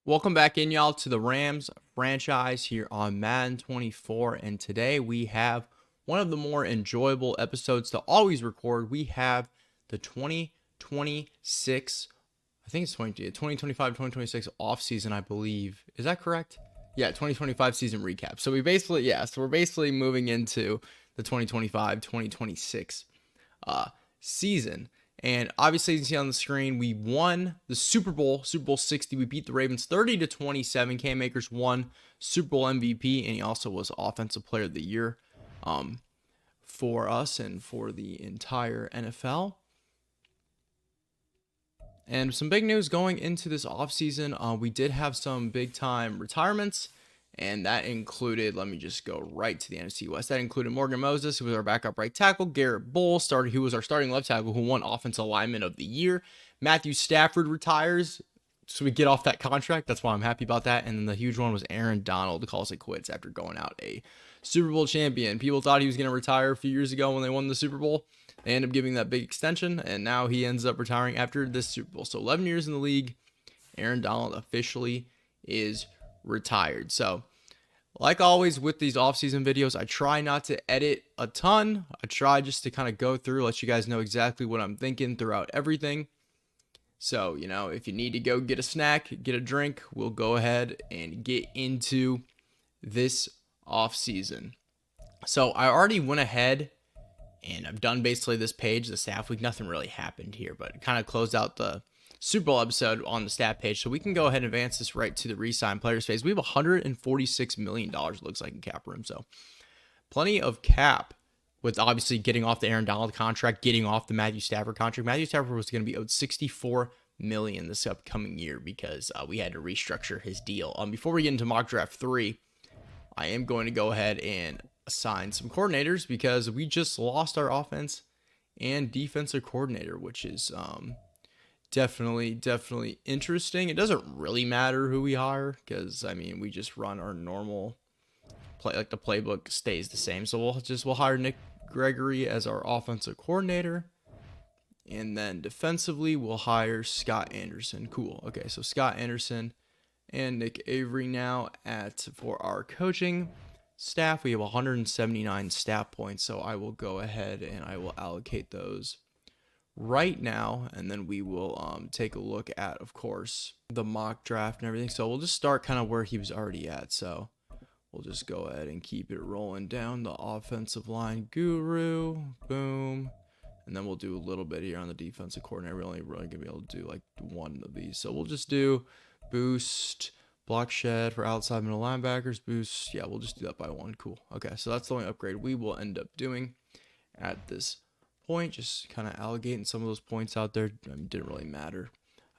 Welcome back in, y'all, to the Rams franchise here on Madden 24. And today we have one of the more enjoyable episodes to always record. We have the 2026, I think it's 2025, 2026 offseason, I believe. Is that correct? Yeah, 2025 season recap. So we're basically moving into the 2025, 2026 season. And obviously, you can see on the screen, we won the Super Bowl, Super Bowl 60. We beat the Ravens 30-27. Cam Akers won Super Bowl MVP, and he also was Offensive Player of the Year for us and for the entire NFL. And some big news going into this offseason. We did have some big time retirements, and that included, let me just go right to the NFC West. That included Morgan Moses, who was our backup right tackle, Garrett Bull, who was our starting left tackle, who won Offensive Lineman of the Year. Matthew Stafford retires, so we get off that contract. That's why I'm happy about that. And then the huge one was Aaron Donald calls it quits after going out a Super Bowl champion. People thought he was going to retire a few years ago when they won the Super Bowl. They ended up giving that big extension, and now he ends up retiring after this Super Bowl. So 11 years in the league, Aaron Donald officially is retired. So, like always with these offseason videos, I try not to edit a ton. I try just to kind of go through, let you guys know exactly what I'm thinking throughout everything. So, if you need to go get a snack, get a drink, we'll go ahead and get into this offseason. So, I already went ahead and I've done basically this page, the staff week. Nothing really happened here, but kind of closed out the Super Bowl episode on the stat page. So we can go ahead and advance this right to the re-sign players phase. We have $146 million, looks like, in cap room. So plenty of cap with obviously getting off the Aaron Donald contract, getting off the Matthew Stafford contract. Matthew Stafford was going to be owed $64 million this upcoming year because we had to restructure his deal. Before we get into mock draft 3, I am going to go ahead and assign some coordinators because we just lost our offense and defensive coordinator, which is definitely interesting. It doesn't really matter who we hire because we just run our normal play, like the playbook stays the same. So we'll hire Nick Gregory as our offensive coordinator, and then defensively we'll hire Scott Anderson. Cool. Okay, so Scott Anderson and Nick Avery now for our coaching staff. We have 179 staff points, so I will go ahead and I will allocate those right now, and then we will take a look at, of course, the mock draft and everything. So we'll just start kind of where he was already at. So we'll just go ahead and keep it rolling down the offensive line guru, boom, and then we'll do a little bit here on the defensive coordinator. We're only really gonna be able to do like one of these, so we'll just do boost, block shed for outside middle linebackers, boost. Yeah, we'll just do that by one. Cool. Okay, so that's the only upgrade we will end up doing at this point. Just kind of allocating some of those points out there. Didn't really matter.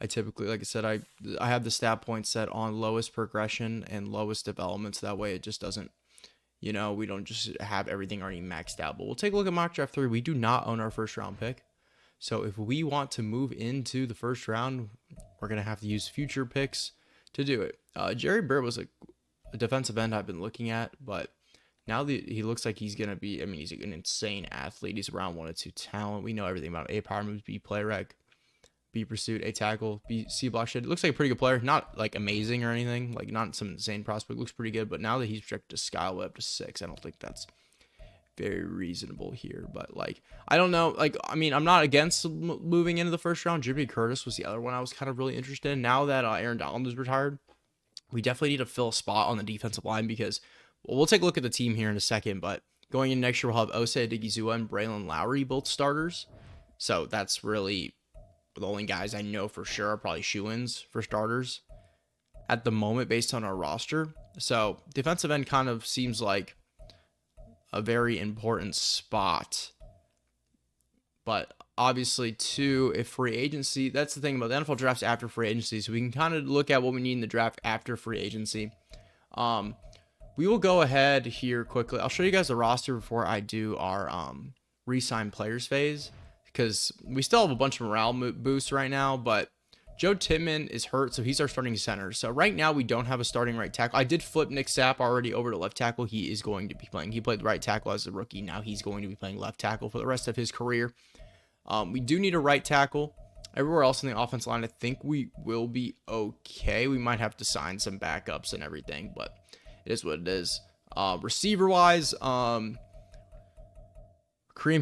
I typically, like I said, I have the stat points set on lowest progression and lowest development, so that way it just doesn't, we don't just have everything already maxed out. But we'll take a look at mock draft 3. We do not own our first round pick, so if we want to move into the first round, we're gonna have to use future picks to do it. Jerry Bird was a defensive end I've been looking at, but now he looks like he's going to be, he's an insane athlete. He's around 1 or 2 talent. We know everything about him. A, power moves, B, play rec, B, pursuit, A, tackle, B, C, block shed. Looks like a pretty good player. Not like amazing or anything, like not some insane prospect. Looks pretty good, but now that he's projected to skyway up to 6, I don't think that's very reasonable here. But like, I don't know. Like, I'm not against moving into the first round. Jimmy Curtis was the other one I was kind of really interested in. Now that Aaron Donald is retired, we definitely need to fill a spot on the defensive line because we'll take a look at the team here in a second, but going in next year, we'll have Osei Odigizua and Braylon Lowry, both starters. So that's really the only guys I know for sure are probably shoo-ins for starters at the moment based on our roster. So defensive end kind of seems like a very important spot. But obviously, too, if free agency, that's the thing about the NFL drafts after free agency, so we can kind of look at what we need in the draft after free agency. We will go ahead here quickly. I'll show you guys the roster before I do our re-sign players phase because we still have a bunch of morale boosts right now, but Joe Tittman is hurt, so he's our starting center. So right now we don't have a starting right tackle. I did flip Nick Sapp already over to left tackle. He is going to be playing. He played right tackle as a rookie. Now he's going to be playing left tackle for the rest of his career. We do need a right tackle. Everywhere else in the offense line, I think we will be okay. We might have to sign some backups and everything, but it is what it is. Receiver wise, Kareem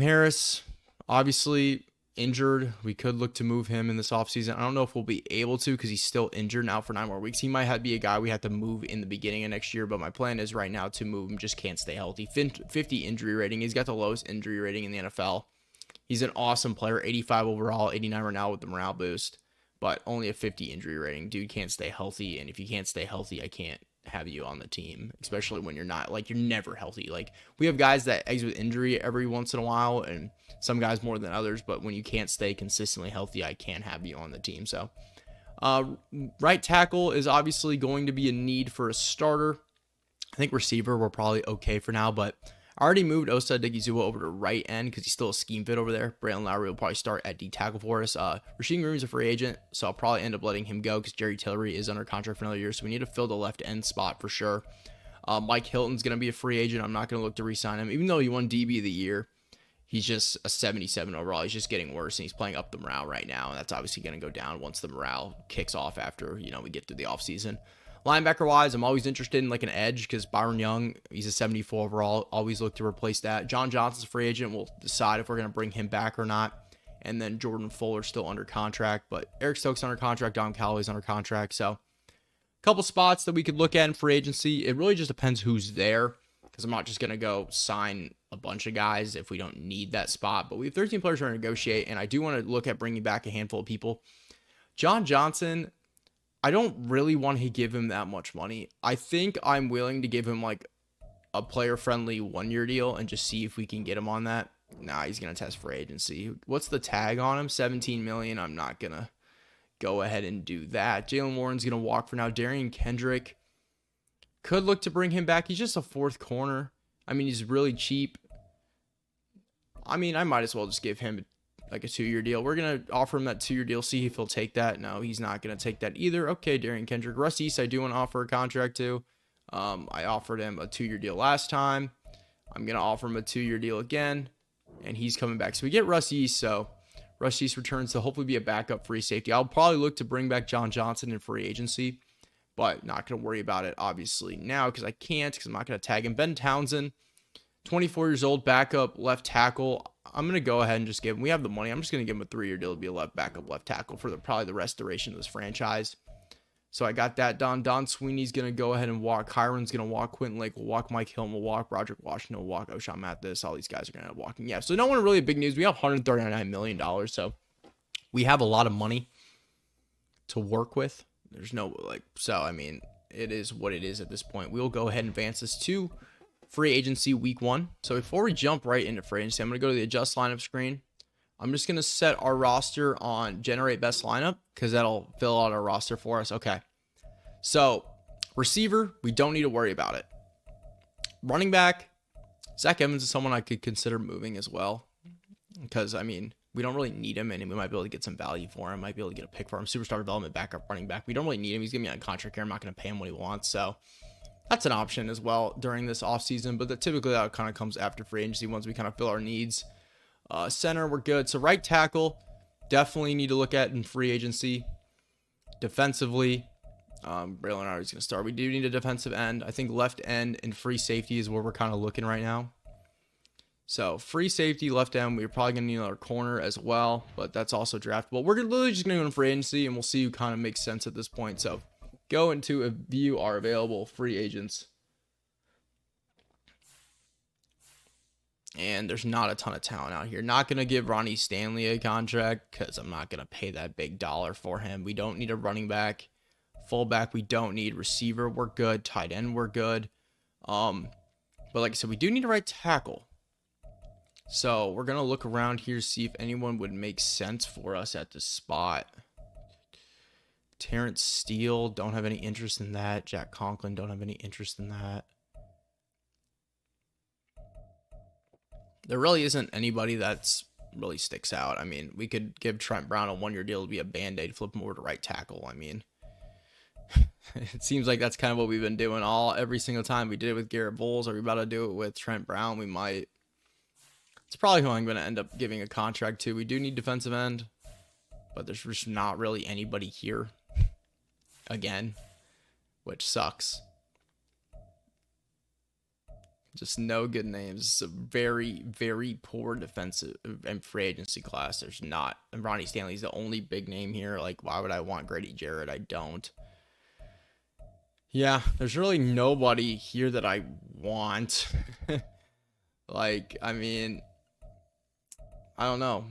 Harris, obviously injured. We could look to move him in this offseason. I don't know if we'll be able to because he's still injured now for 9 more weeks. He might be a guy we have to move in the beginning of next year, but my plan is right now to move him. Just can't stay healthy. 50 injury rating. He's got the lowest injury rating in the NFL. He's an awesome player. 85 overall, 89 right now with the morale boost, but only a 50 injury rating. Dude can't stay healthy, and if you can't stay healthy, I can't have you on the team, especially when you're not, like, you're never healthy. Like, we have guys that exit with injury every once in a while, and some guys more than others, but when you can't stay consistently healthy, I can't have you on the team. So right tackle is obviously going to be a need for a starter. I think receiver we're probably okay for now, but I already moved Osa Digizua over to right end because he's still a scheme fit over there. Braylon Lowry will probably start at D tackle for us. Rasheed Green's a free agent, so I'll probably end up letting him go because Jerry Tillery is under contract for another year, so we need to fill the left end spot for sure. Mike Hilton's going to be a free agent. I'm not going to look to re-sign him. Even though he won DB of the year, he's just a 77 overall. He's just getting worse, and he's playing up the morale right now, and that's obviously going to go down once the morale kicks off after, we get through the offseason. Linebacker-wise, I'm always interested in, like, an edge because Byron Young, he's a 74 overall. Always look to replace that. John Johnson's a free agent. We'll decide if we're going to bring him back or not. And then Jordan Fuller's still under contract, but Eric Stokes under contract. Don Callaway's under contract. So a couple spots that we could look at in free agency. It really just depends who's there because I'm not just going to go sign a bunch of guys if we don't need that spot. But we have 13 players to negotiate, and I do want to look at bringing back a handful of people. John Johnson, I don't really want to give him that much money. I think I'm willing to give him like a player-friendly 1-year deal and just see if we can get him on that. Nah, he's going to test for agency. What's the tag on him? $17 million. I'm not going to go ahead and do that. Jalen Warren's going to walk for now. Darian Kendrick could look to bring him back. He's just a fourth corner. I mean, he's really cheap. I mean, I might as well just give him like a 2-year deal. We're going to offer him that 2-year deal, see if he'll take that. No, he's not going to take that either. Okay, Darian Kendrick. Russ East, I do want to offer a contract to. I offered him a 2-year deal last time. I'm going to offer him a 2-year deal again, and he's coming back. So we get Russ East, so Russ East returns to hopefully be a backup free safety. I'll probably look to bring back John Johnson in free agency, but not going to worry about it, obviously, now because I can't because I'm not going to tag him. Ben Townsend, 24 years old, backup left tackle. I'm going to go ahead and just give him, we have the money. I'm just going to give him a 3-year deal to be a backup left tackle for probably the restoration of this franchise. So I got that done. Don Sweeney's going to go ahead and walk. Kyron's going to walk. Quentin Lake will walk. Mike Hill will walk. Roderick Washington will walk. O'Shawn Mathis. All these guys are going to end up walking. Yeah, so no one really big news. We have $139 million, so we have a lot of money to work with. There's no, so, I mean, it is what it is at this point. We'll go ahead and advance this to free agency week 1. So before we jump right into free agency, I'm going to go to the adjust lineup screen. I'm just going to set our roster on generate best lineup because that'll fill out our roster for us. Okay. So receiver, we don't need to worry about it. Running back, Zach Evans is someone I could consider moving as well because, I mean, we don't really need him and we might be able to get some value for him. Might be able to get a pick for him. Superstar development backup running back. We don't really need him. He's going to be on contract here. I'm not going to pay him what he wants. So that's an option as well during this offseason, but typically that kind of comes after free agency once we kind of fill our needs. Center, we're good. So right tackle, definitely need to look at in free agency. Defensively, Braylon Lowry is going to start. We do need a defensive end. I think left end and free safety is where we're kind of looking right now. So free safety, left end, we're probably going to need another corner as well, but that's also draftable. We're literally just going to go in free agency, and we'll see who kind of makes sense at this point. So go into a view our available free agents. And there's not a ton of talent out here. Not going to give Ronnie Stanley a contract because I'm not going to pay that big dollar for him. We don't need a running back. Fullback, we don't need. Receiver, we're good. Tight end, we're good. But like I said, we do need a right tackle. So we're going to look around here, see if anyone would make sense for us at this spot. Terrence Steele, don't have any interest in that. Jack Conklin, don't have any interest in that. There really isn't anybody that's really sticks out. I mean, we could give Trent Brown a 1-year deal to be a Band-Aid, flip him over to right tackle. I mean, it seems like that's kind of what we've been doing every single time. We did it with Garrett Bowles. Are we about to do it with Trent Brown? We might. It's probably who I'm going to end up giving a contract to. We do need defensive end. but there's just not really anybody here again, which sucks. Just no good names. It's a very, very poor defensive and free agency class. There's not. And Ronnie Stanley's the only big name here. Like, why would I want Grady Jarrett? I don't. Yeah, there's really nobody here that I want. Like, I mean, I don't know.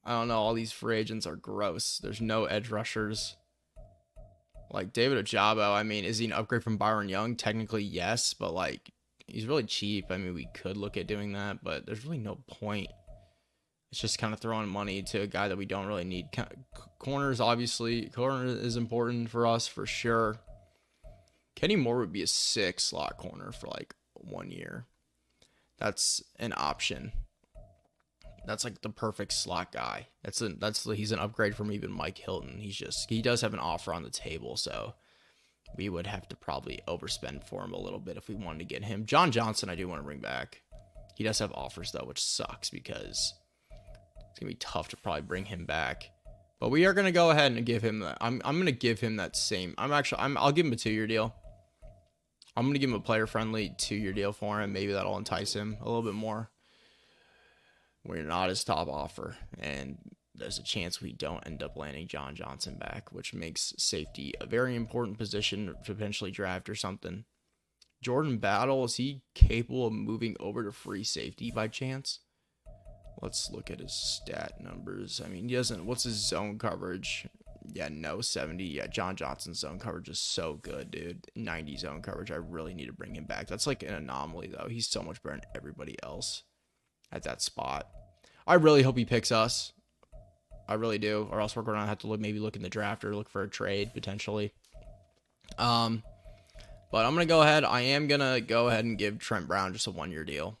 I don't know. All these free agents are gross. There's no edge rushers. Like, David Ojabo, I mean, is he an upgrade from Byron Young? Technically, yes, but, like, he's really cheap. I mean, we could look at doing that, but there's really no point. It's just kind of throwing money to a guy that we don't really need. Corners, obviously. Corner is important for us, for sure. Kenny Moore would be a sick slot corner for, like, 1 year. That's an option. That's like the perfect slot guy. He's an upgrade from even Mike Hilton. He does have an offer on the table, so we would have to probably overspend for him a little bit if we wanted to get him. John Johnson, I do want to bring back. He does have offers though, which sucks because it's gonna be tough to probably bring him back. But we are gonna go ahead and give him that. I'm gonna give him that same. I'll give him a 2-year deal. I'm gonna give him a player-friendly 2-year deal for him. Maybe that'll entice him a little bit more. We're not his top offer, and there's a chance we don't end up landing John Johnson back, which makes safety a very important position to potentially draft or something. Jordan Battle, is he capable of moving over to free safety by chance? Let's look at his stat numbers. I mean, he doesn't. What's his zone coverage? Yeah, no, 70. Yeah, John Johnson's zone coverage is so good, dude. 90 zone coverage. I really need to bring him back. That's like an anomaly, though. He's so much better than everybody else at that spot. I really hope he picks us. I really do. Or else we're going to have to maybe look in the draft or look for a trade, potentially. But I'm going to go ahead. I am going to go ahead and give Trent Brown just a 1-year deal.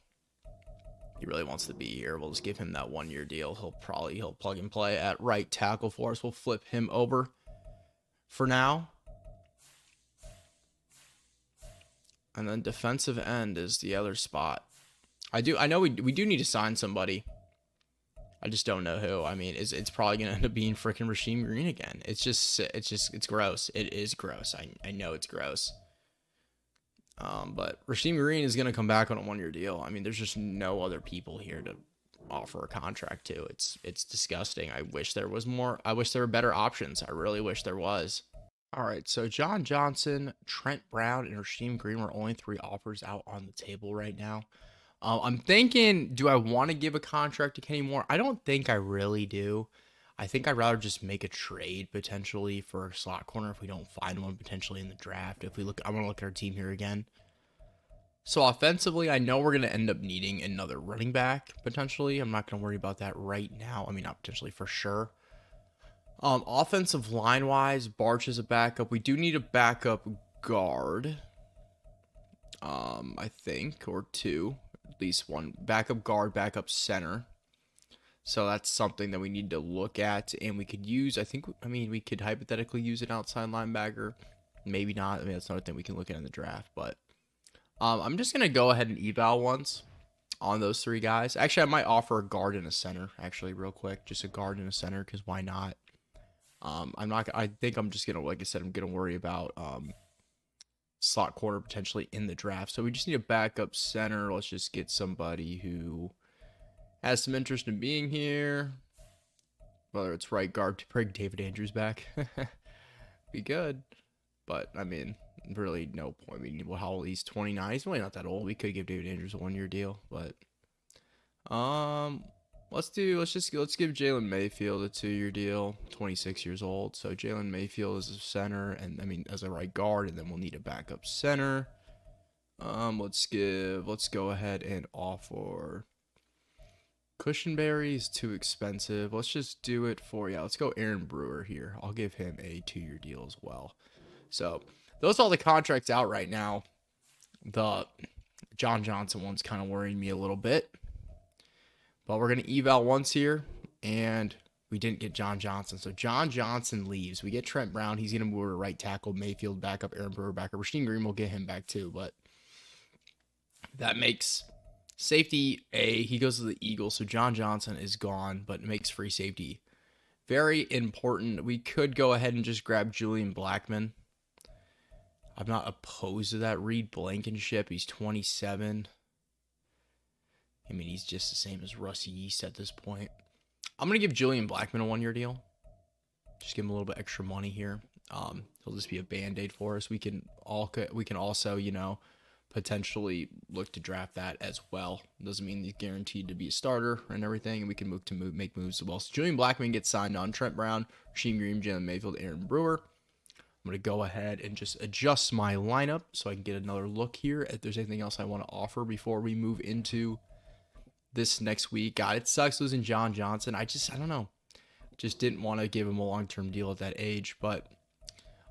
He really wants to be here. We'll just give him that 1-year deal. He'll plug and play at right tackle for us. We'll flip him over for now. And then defensive end is the other spot. I know we do need to sign somebody. I just don't know who. I mean, it's probably going to end up being freaking Rasheem Green again. It's gross. It is gross. I know it's gross. But Rasheem Green is going to come back on a 1-year deal. I mean, there's just no other people here to offer a contract to. It's disgusting. I wish there was more. I wish there were better options. I really wish there was. All right, so John Johnson, Trent Brown, and Rasheem Green were only 3 offers out on the table right now. I'm thinking, do I want to give a contract to Kenny Moore? I don't think I really do. I think I'd rather just make a trade potentially for a slot corner if we don't find one potentially in the draft. I want to look at our team here again. So offensively, I know we're going to end up needing another running back potentially. I'm not going to worry about that right now. I mean, not potentially, for sure. Offensive line wise, Barch is a backup. We do need a backup guard. I think, or 2. At least one backup guard, backup center. So that's something that we need to look at, and we could use. We could hypothetically use an outside linebacker. Maybe not. I mean, that's another thing we can look at in the draft. But I'm just gonna go ahead and eval once on those 3 guys. Actually, I might offer a guard and a center. Actually, real quick, just a guard and a center, because why not? I think I'm just gonna, like I said, I'm gonna worry about slot corner potentially in the draft. So we just need a backup center. Let's just get somebody who has some interest in being here. Whether it's right guard to bring David Andrews back. Be good. But, I mean, really no point. I mean, how old? He's 29. He's really not that old. We could give David Andrews a 1-year deal. But, let's give Jalen Mayfield a 2-year deal. 26 years old. So Jalen Mayfield is a center, and as a right guard, and then we'll need a backup center. Let's go ahead and offer. Cushionberry is too expensive. Let's just do it for, let's go Aaron Brewer here. I'll give him a 2-year deal as well. So those are all the contracts out right now. The John Johnson one's kind of worrying me a little bit. But we're going to eval once here, and we didn't get John Johnson. So John Johnson leaves. We get Trent Brown. He's going to move to right tackle. Mayfield back up. Aaron Brewer back up. Rasheem Green will get him back too. But that makes safety he goes to the Eagles. So John Johnson is gone, but it makes free safety Very important. We could go ahead and just grab Julian Blackmon. I'm not opposed to that. Reed Blankenship, he's 27. I mean, he's just the same as Rusty Yeast at this point. I'm going to give Julian Blackmon a 1-year deal. Just give him a little bit extra money here. He'll just be a band-aid for us. We can also, you know, potentially look to draft that as well. Doesn't mean he's guaranteed to be a starter and everything, and we can make moves as well. So Julian Blackmon gets signed on. Trent Brown, Rasheem Green, Jalen Mayfield, Aaron Brewer. I'm going to go ahead and just adjust my lineup so I can get another look here if there's anything else I want to offer before we move into this next week. God, it sucks losing John Johnson. I don't know. Just didn't want to give him a long-term deal at that age. But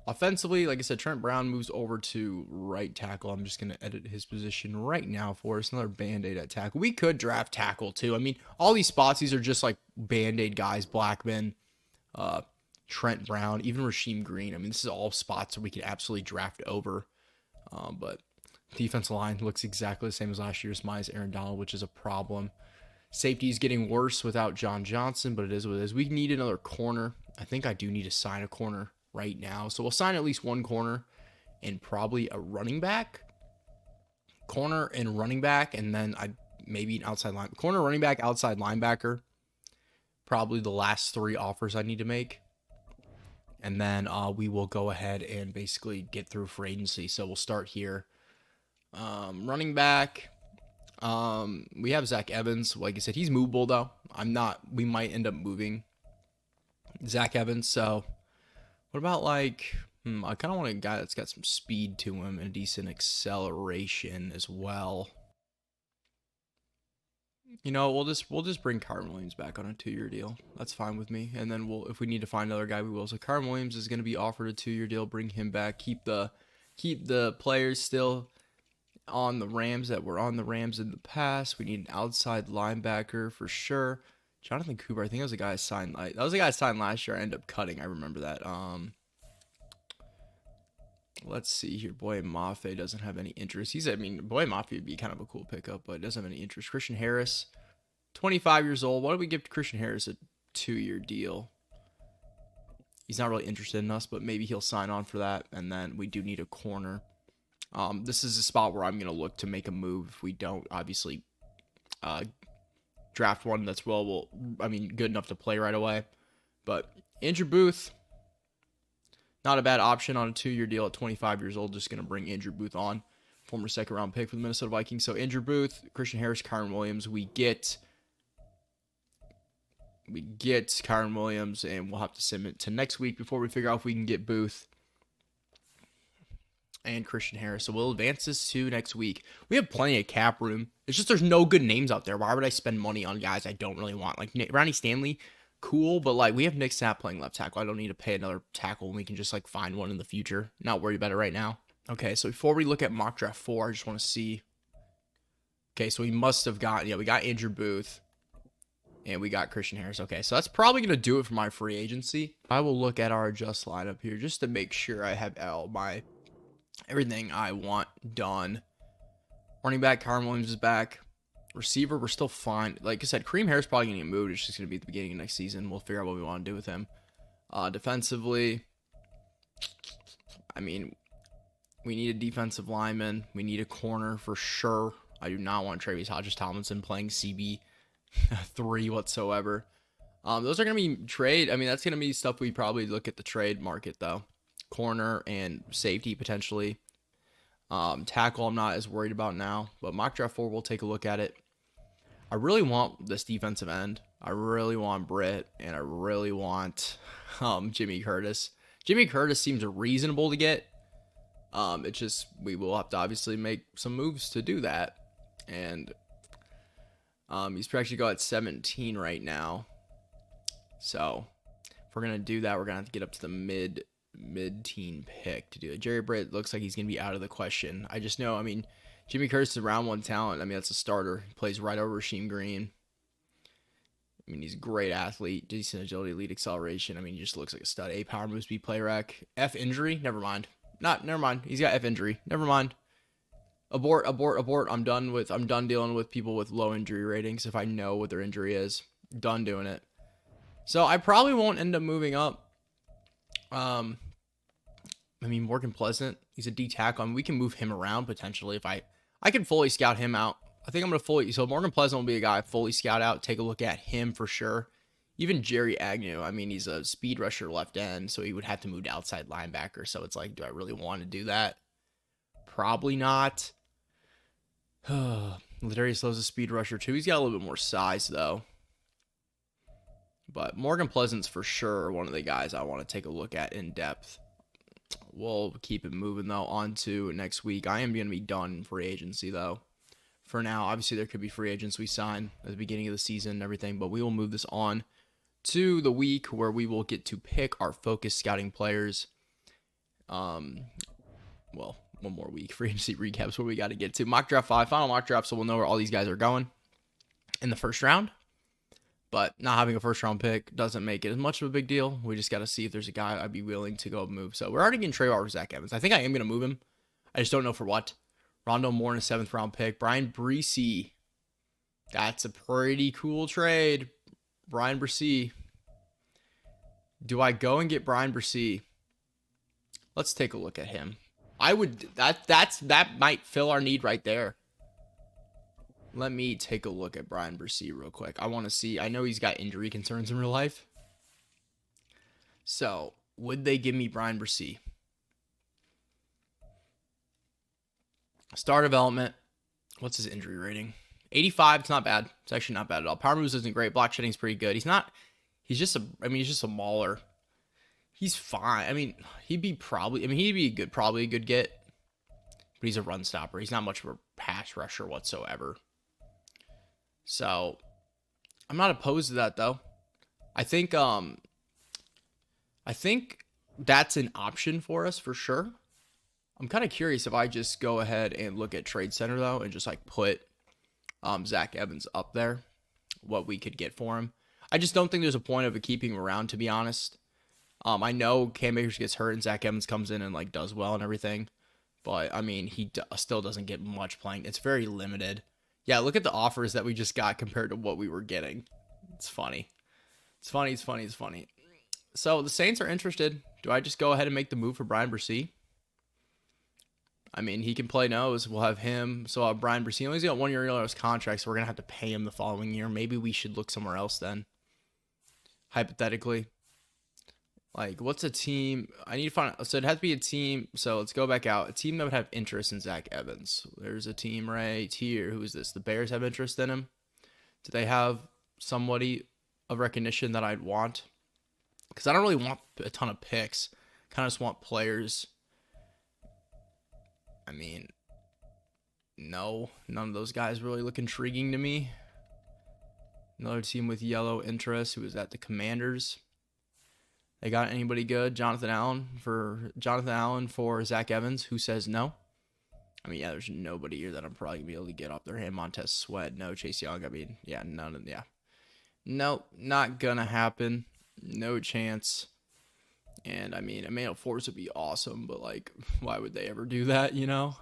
offensively, like I said, Trent Brown moves over to right tackle. I'm just going to edit his position right now for us. Another Band-Aid at tackle. We could draft tackle too. I mean, all these spots, these are just like Band-Aid guys. Blackmon, Trent Brown, even Rasheem Green. I mean, this is all spots that we could absolutely draft over. But defensive line looks exactly the same as last year's, minus Aaron Donald, which is a problem. Safety is getting worse without John Johnson, but it is what it is. We need another corner. I think I do need to sign a corner right now. So we'll sign at least one corner and probably a running back. Corner and running back, and then maybe an outside line. Corner, running back, outside linebacker. Probably the last 3 offers I need to make. And then we will go ahead and basically get through free agency. So we'll start here. Running back. We have Zach Evans. Like I said, he's movable though. We might end up moving Zach Evans. So what about I kind of want a guy that's got some speed to him and a decent acceleration as well. You know, we'll just bring Kyren Williams back on a 2-year deal. That's fine with me. And then if we need to find another guy, we will. So Kyren Williams is going to be offered a 2-year deal. Bring him back. Keep the players still on the Rams that were on the Rams in the past. We need an outside linebacker for sure. Jonathan Cooper, I think that was a guy I signed. That was a guy I signed last year. I ended up cutting. I remember that. Let's see here. Boy Mafe doesn't have any interest. Boy Mafe would be kind of a cool pickup, but doesn't have any interest. Christian Harris, 25 years old. Why do we give Christian Harris a 2-year deal? He's not really interested in us, but maybe he'll sign on for that. And then we do need a corner. This is a spot where I'm going to look to make a move if we don't, obviously, draft one that's good enough to play right away. But Andrew Booth, not a bad option on a 2-year deal at 25 years old. Just going to bring Andrew Booth on, former 2nd-round pick for the Minnesota Vikings. So Andrew Booth, Christian Harris, Kyren Williams. We get Kyren Williams, and we'll have to send it to next week before we figure out if we can get Booth and Christian Harris. So we'll advance this to next week. We have plenty of cap room. It's just there's no good names out there. Why would I spend money on guys I don't really want? Like Ronnie Stanley, cool, but we have Nick Sapp playing left tackle. I don't need to pay another tackle when we can just find one in the future. Not worried about it right now. Okay, so before we look at mock draft 4, I just want to see. Okay, so we must have got, we got Andrew Booth. And we got Christian Harris. Okay, so that's probably going to do it for my free agency. I will look at our adjust lineup here just to make sure I have everything I want done. Running back, Kyren Williams is back. Receiver, we're still fine. Like I said, Kareem Harris probably going to get moved. It's just going to be at the beginning of next season. We'll figure out what we want to do with him. Defensively, we need a defensive lineman. We need a corner for sure. I do not want Travis Hodges-Tomlinson playing CB3 whatsoever. Those are going to be trade. That's going to be stuff we probably look at the trade market, though. Corner and safety, potentially. Tackle, I'm not as worried about now. But mock draft 4, we'll take a look at it. I really want this defensive end. I really want Britt, and I really want Jimmy Curtis. Jimmy Curtis seems reasonable to get. It's just we will have to obviously make some moves to do that. And he's actually got at 17 right now. So if we're going to do that, we're going to have to get up to the mid-teen pick to do it. Jerry Britt looks like he's going to be out of the question. I just know, Jimmy Curtis is a round 1 talent. That's a starter. He plays right over Rasheem Green. He's a great athlete, decent agility, elite acceleration. He just looks like a stud. A power moves, B play rec. F injury? Never mind. Never mind. He's got F injury. Never mind. Abort. I'm done dealing with people with low injury ratings if I know what their injury is. Done doing it. So I probably won't end up moving up. I mean, Morgan Pleasant, he's a D tackle. I mean, we can move him around potentially if I can fully scout him out. I think I'm gonna fully. So Morgan Pleasant will be a guy I fully scout out. Take a look at him for sure. Even Jerry Agnew. I mean, he's a speed rusher left end, so he would have to move to outside linebacker. So it's like, do I really want to do that? Probably not. Ladarius Lowe's a speed rusher too. He's got a little bit more size though. But Morgan Pleasant's for sure one of the guys I want to take a look at in depth. We'll keep it moving though on to next week. I am going to be done in free agency though. For now, obviously there could be free agents we sign at the beginning of the season and everything, but we will move this on to the week where we will get to pick our focus scouting players. Well, one more week. Free agency recaps where we got to get to. Mock draft 5, final mock draft, so we'll know where all these guys are going in the first round. But not having a first round pick doesn't make it as much of a big deal. We just got to see if there's a guy I'd be willing to go move. So we're already getting trade for Zach Evans. I think I am going to move him. I just don't know for what. Rondo Moore in a 7th round pick. Brian Bresee. That's a pretty cool trade. Brian Bresee. Do I go and get Brian Bresee? Let's take a look at him. I would that might fill our need right there. Let me take a look at Brian Bresee real quick. I want to see. I know he's got injury concerns in real life. So, would they give me Brian Bresee? Star development. What's his injury rating? 85. It's not bad. It's actually not bad at all. Power moves isn't great. Block shedding's pretty good. He's just a mauler. He's fine. I mean, he'd be probably a good get. But he's a run stopper. He's not much of a pass rusher whatsoever. So, I'm not opposed to that though. I think that's an option for us for sure. I'm kind of curious if I just go ahead and look at Trade Center though and just like put Zach Evans up there, what we could get for him. I just don't think there's a point of keeping him around, to be honest. I know Cam Akers gets hurt and Zach Evans comes in and like does well and everything. But, I mean, he still doesn't get much playing. It's very limited. Yeah, look at the offers that we just got compared to what we were getting. It's funny. It's funny. So, the Saints are interested. Do I just go ahead and make the move for Brian Bresee? I mean, he can play nose. We'll have him. So, I'll have Brian Bresee. He's got 1 year on his contract, so we're going to have to pay him the following year. Maybe we should look somewhere else then. Hypothetically. Like, what's a team? I need to find. So it has to be a team. So let's go back out. A team that would have interest in Zach Evans. There's a team right here. Who is this? The Bears have interest in him. Do they have somebody of recognition that I'd want? Because I don't really want a ton of picks. Kind of just want players. I mean, no, none of those guys really look intriguing to me. Another team with yellow interest who is at the Commanders. They got anybody good? Jonathan Allen for Zach Evans. Who says no? I mean, yeah, there's nobody here that I'm probably going to be able to get off their hand. Montez Sweat, no. Chase Young, I mean, yeah, none of them, yeah. Nope, not going to happen. No chance. And, I mean, Emmanuel Forbes would be awesome, but, like, why would they ever do that, you know?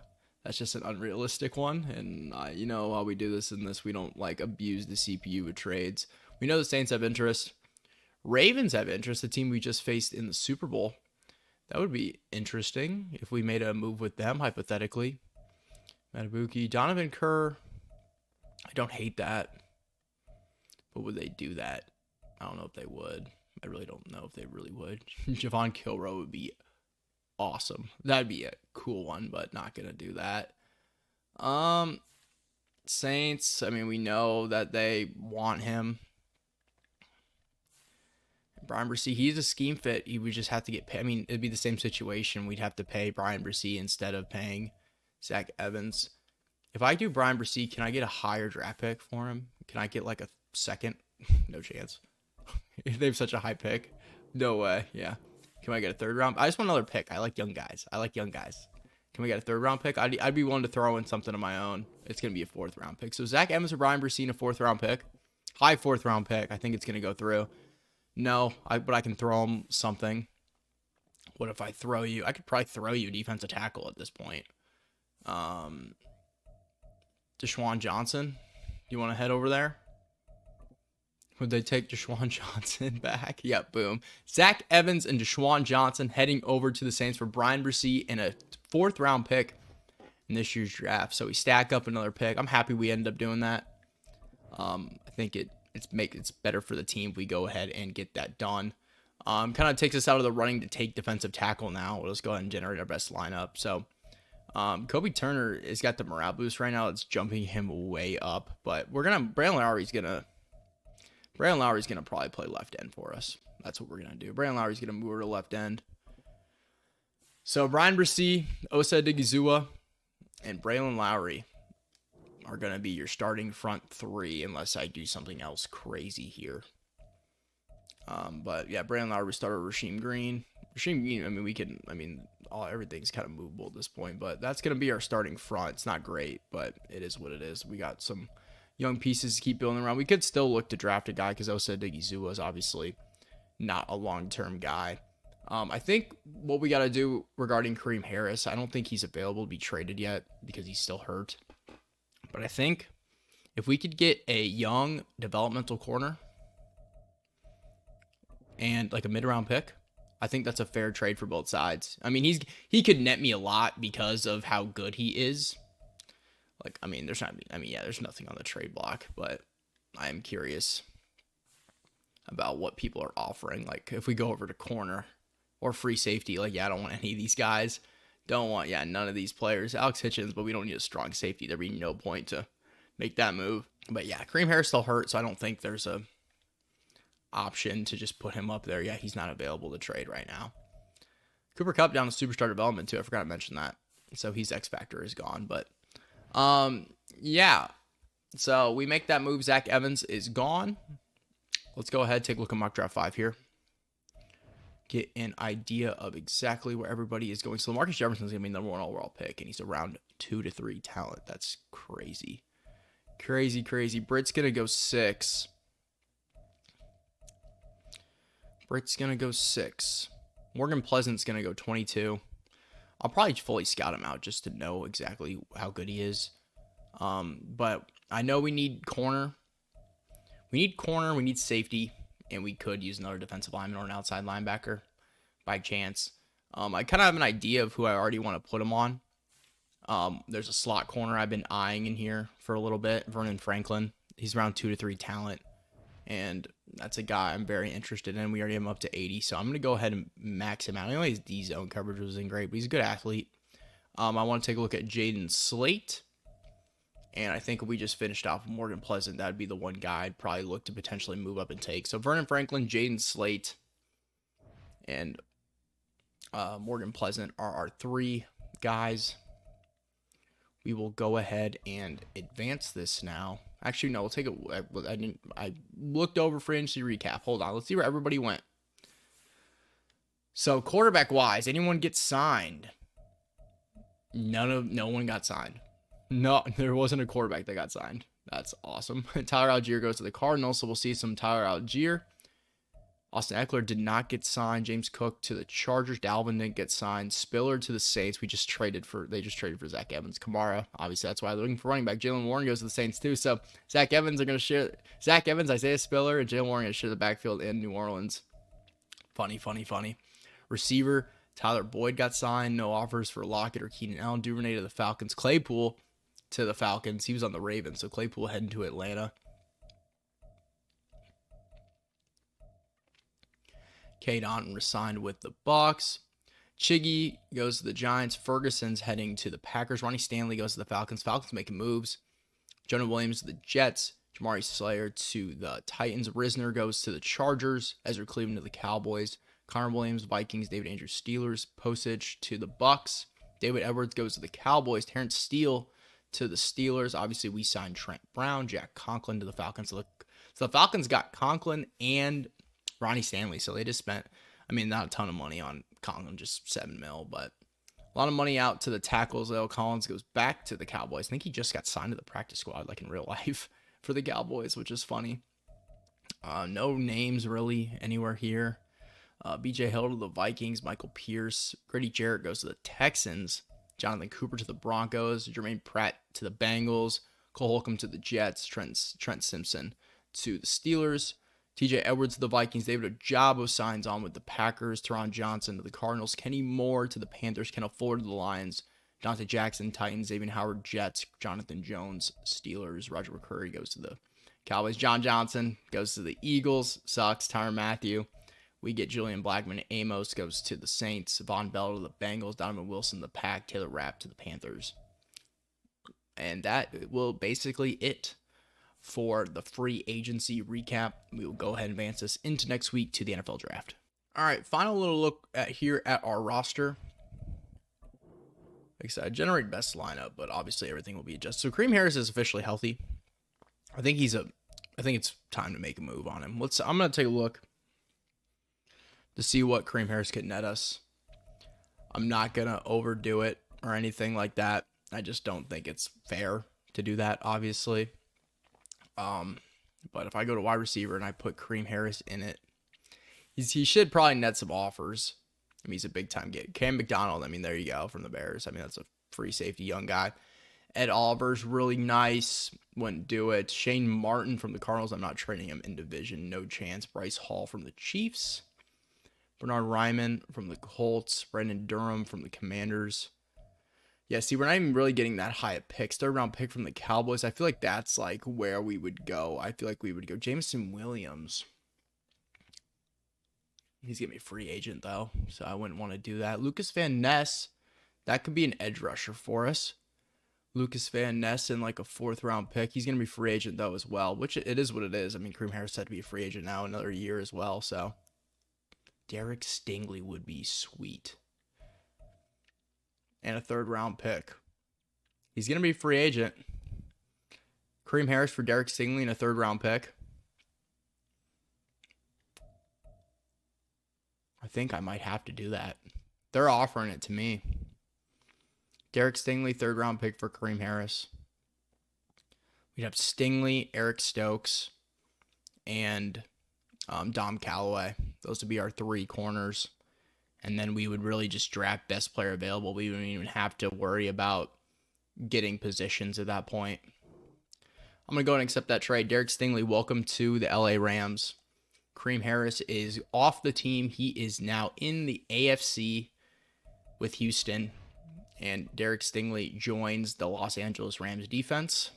That's just an unrealistic one. And, you know, while we do this in this, we don't, like, abuse the CPU with trades. We know the Saints have interest. Ravens have interest, the team we just faced in the Super Bowl. That would be interesting if we made a move with them, hypothetically. Matabuki, Donovan Kerr. I don't hate that. But would they do that? I don't know if they would. I really don't know if they really would. Javon Kilroy would be awesome. That'd be a cool one, but not going to do that. Saints, I mean, we know that they want him. Brian Bresee, he's a scheme fit. He would just have to get paid. I mean, it'd be the same situation. We'd have to pay Brian Bresee instead of paying Zach Evans. If I do Brian Bresee, can I get a higher draft pick for him? Can I get like a second? No chance. They have such a high pick. No way. Yeah. Can I get a 3rd round? I just want another pick. I like young guys. Can we get a 3rd round pick? I'd be willing to throw in something of my own. It's going to be a 4th round pick. So Zach Evans or Brian Bresee, a 4th round pick. High 4th round pick. I think it's going to go through. No, but I can throw him something. What if I throw you? I could probably throw you a defensive tackle at this point. Deshaun Johnson. You want to head over there? Would they take Deshaun Johnson back? Yeah, boom. Zach Evans and Deshaun Johnson heading over to the Saints for Brian Bresee and a 4th-round pick in this year's draft. So we stack up another pick. I'm happy we ended up doing that. I think it's better for the team if we go ahead and get that done. Kind of takes us out of the running to take defensive tackle now. We'll just go ahead and generate our best lineup. So Kobe Turner has got the morale boost right now. It's jumping him way up. But Braylon Lowry's gonna probably play left end for us. That's what we're gonna do. Braylon Lowry's gonna move over to left end. So Brian Bresee, Osa Odighizuwa, and Braylon Lowry are going to be your starting front 3 unless I do something else crazy here. But yeah, Braylon Lowry started Rasheem Green. Rasheem Green, everything's kind of movable at this point, but that's going to be our starting front. It's not great, but it is what it is. We got some young pieces to keep building around. We could still look to draft a guy because Osa Odighizuwa is obviously not a long-term guy. I think what we got to do regarding Kareem Harris, I don't think he's available to be traded yet because he's still hurt. But I think if we could get a young developmental corner and like a mid-round pick, I think that's a fair trade for both sides. I mean, he could net me a lot because of how good he is. There's nothing on the trade block, but I am curious about what people are offering. Like if we go over to corner or free safety, I don't want any of these guys. None of these players. Alex Hitchens, but we don't need a strong safety. There'd be no point to make that move. But yeah, Kareem Harris still hurt, so I don't think there's a option to just put him up there. Yeah, he's not available to trade right now. Cooper Kupp down to superstar development too. I forgot to mention that. So his X factor is gone. But yeah. So we make that move. Zach Evans is gone. Let's go ahead, take a look at mock draft 5 here. Get an idea of exactly where everybody is going. So Marcus Jefferson's going to be number 1 overall pick, and he's around 2 to 3 talent. That's crazy. Crazy. Britt's going to go 6. Morgan Pleasant's going to go 22. I'll probably fully scout him out just to know exactly how good he is. But I know we need corner. We need safety. And we could use another defensive lineman or an outside linebacker by chance. I kind of have an idea of who I already want to put him on. There's a slot corner I've been eyeing in here for a little bit. Vernon Franklin. He's around 2 to 3 talent. And that's a guy I'm very interested in. We already have him up to 80. So I'm going to go ahead and max him out. I know his D-zone coverage wasn't great, but he's a good athlete. I want to take a look at Jaden Slate. And I think if we just finished off Morgan Pleasant, that'd be the one guy I'd probably look to potentially move up and take. So Vernon Franklin, Jaden Slate, and Morgan Pleasant are our 3 guys. We will go ahead and advance this now. Actually, no, we'll take it. I looked over free agency recap. Hold on. Let's see where everybody went. So quarterback-wise, anyone get signed? No one got signed. No, there wasn't a quarterback that got signed. That's awesome. Tyler Algier goes to the Cardinals, so we'll see some Tyler Algier. Austin Eckler did not get signed. James Cook to the Chargers. Dalvin didn't get signed. Spiller to the Saints. They just traded for Zach Evans. Kamara, obviously that's why they're looking for running back. Jalen Warren goes to the Saints too. So Zach Evans, Isaiah Spiller, and Jalen Warren are going to share the backfield in New Orleans. Funny. Receiver, Tyler Boyd got signed. No offers for Lockett or Keenan Allen. Duvernay to the Falcons. Claypool to the Falcons. He was on the Ravens, so Claypool heading to Atlanta. Cade Otton resigned with the Bucs. Chiggy goes to the Giants. Ferguson's heading to the Packers. Ronnie Stanley goes to the Falcons. Falcons making moves. Jonah Williams to the Jets. Jamari Slayer to the Titans. Risner goes to the Chargers. Ezra Cleveland to the Cowboys. Connor Williams, Vikings. David Andrews, Steelers. Postage to the Bucs. David Edwards goes to the Cowboys. Terrence Steele to the Steelers. Obviously, we signed Trent Brown, Jack Conklin to the Falcons. So the Falcons got Conklin and Ronnie Stanley. So they just spent, not a ton of money on Conklin, just $7 million, but a lot of money out to the tackles. La'el Collins goes back to the Cowboys. I think he just got signed to the practice squad, like in real life, for the Cowboys, which is funny. No names really anywhere here. BJ Hill to the Vikings. Michael Pierce. Grady Jarrett goes to the Texans. Jonathan Cooper to the Broncos. Jermaine Pratt to the Bengals. Cole Holcomb to the Jets. Trent Simpson to the Steelers. TJ Edwards to the Vikings. David Ojabo signs on with the Packers. Teron Johnson to the Cardinals. Kenny Moore to the Panthers. Kendall Fuller to the Lions. Dante Jackson, Titans. Xavier Howard, Jets. Jonathan Jones, Steelers. Roger McCurry goes to the Cowboys. John Johnson goes to the Eagles. Sucks. Tyrann Mathieu. We get Julian Blackmon. Amos goes to the Saints. Von Bell to the Bengals. Donovan Wilson to the Pack. Taylor Rapp to the Panthers. And that will basically it for the free agency recap. We will go ahead and advance this into next week to the NFL draft. All right, final little look here at our roster. Like I said, I generate best lineup, but obviously everything will be adjusted. So Kareem Harris is officially healthy. I think it's time to make a move on him. I'm gonna take a look to see what Kareem Harris could net us. I'm not gonna overdo it or anything like that. I just don't think it's fair to do that, obviously. But if I go to wide receiver and I put Kareem Harris in it, he should probably net some offers. I mean, he's a big time get. Cam McDonald, I mean, there you go, from the Bears. I mean, that's a free safety young guy. Ed Oliver's really nice. Wouldn't do it. Shane Martin from the Cardinals. I'm not trading him in division. No chance. Bryce Hall from the Chiefs. Bernard Ryman from the Colts. Brandon Durham from the Commanders. Yeah, see, we're not even really getting that high at picks. Third round pick from the Cowboys. I feel like that's like where we would go. I feel like we would go Jameson Williams. He's going to be a free agent, though, so I wouldn't want to do that. Lucas Van Ness, that could be an edge rusher for us. Lucas Van Ness in like a 4th round pick. He's going to be free agent, though, as well, which it is what it is. I mean, Kareem Harris had to be a free agent now another year as well, so Derek Stingley would be sweet. And a 3rd round pick. He's going to be a free agent. Kareem Harris for Derek Stingley and a 3rd round pick. I think I might have to do that. They're offering it to me. Derek Stingley, 3rd round pick for Kareem Harris. We'd have Stingley, Eric Stokes, and Dom Calloway. Those would be our 3 corners. And then we would really just draft best player available. We wouldn't even have to worry about getting positions at that point. I'm going to go ahead and accept that trade. Derek Stingley, welcome to the LA Rams. Kareem Harris is off the team. He is now in the AFC with Houston. And Derek Stingley joins the Los Angeles Rams defense.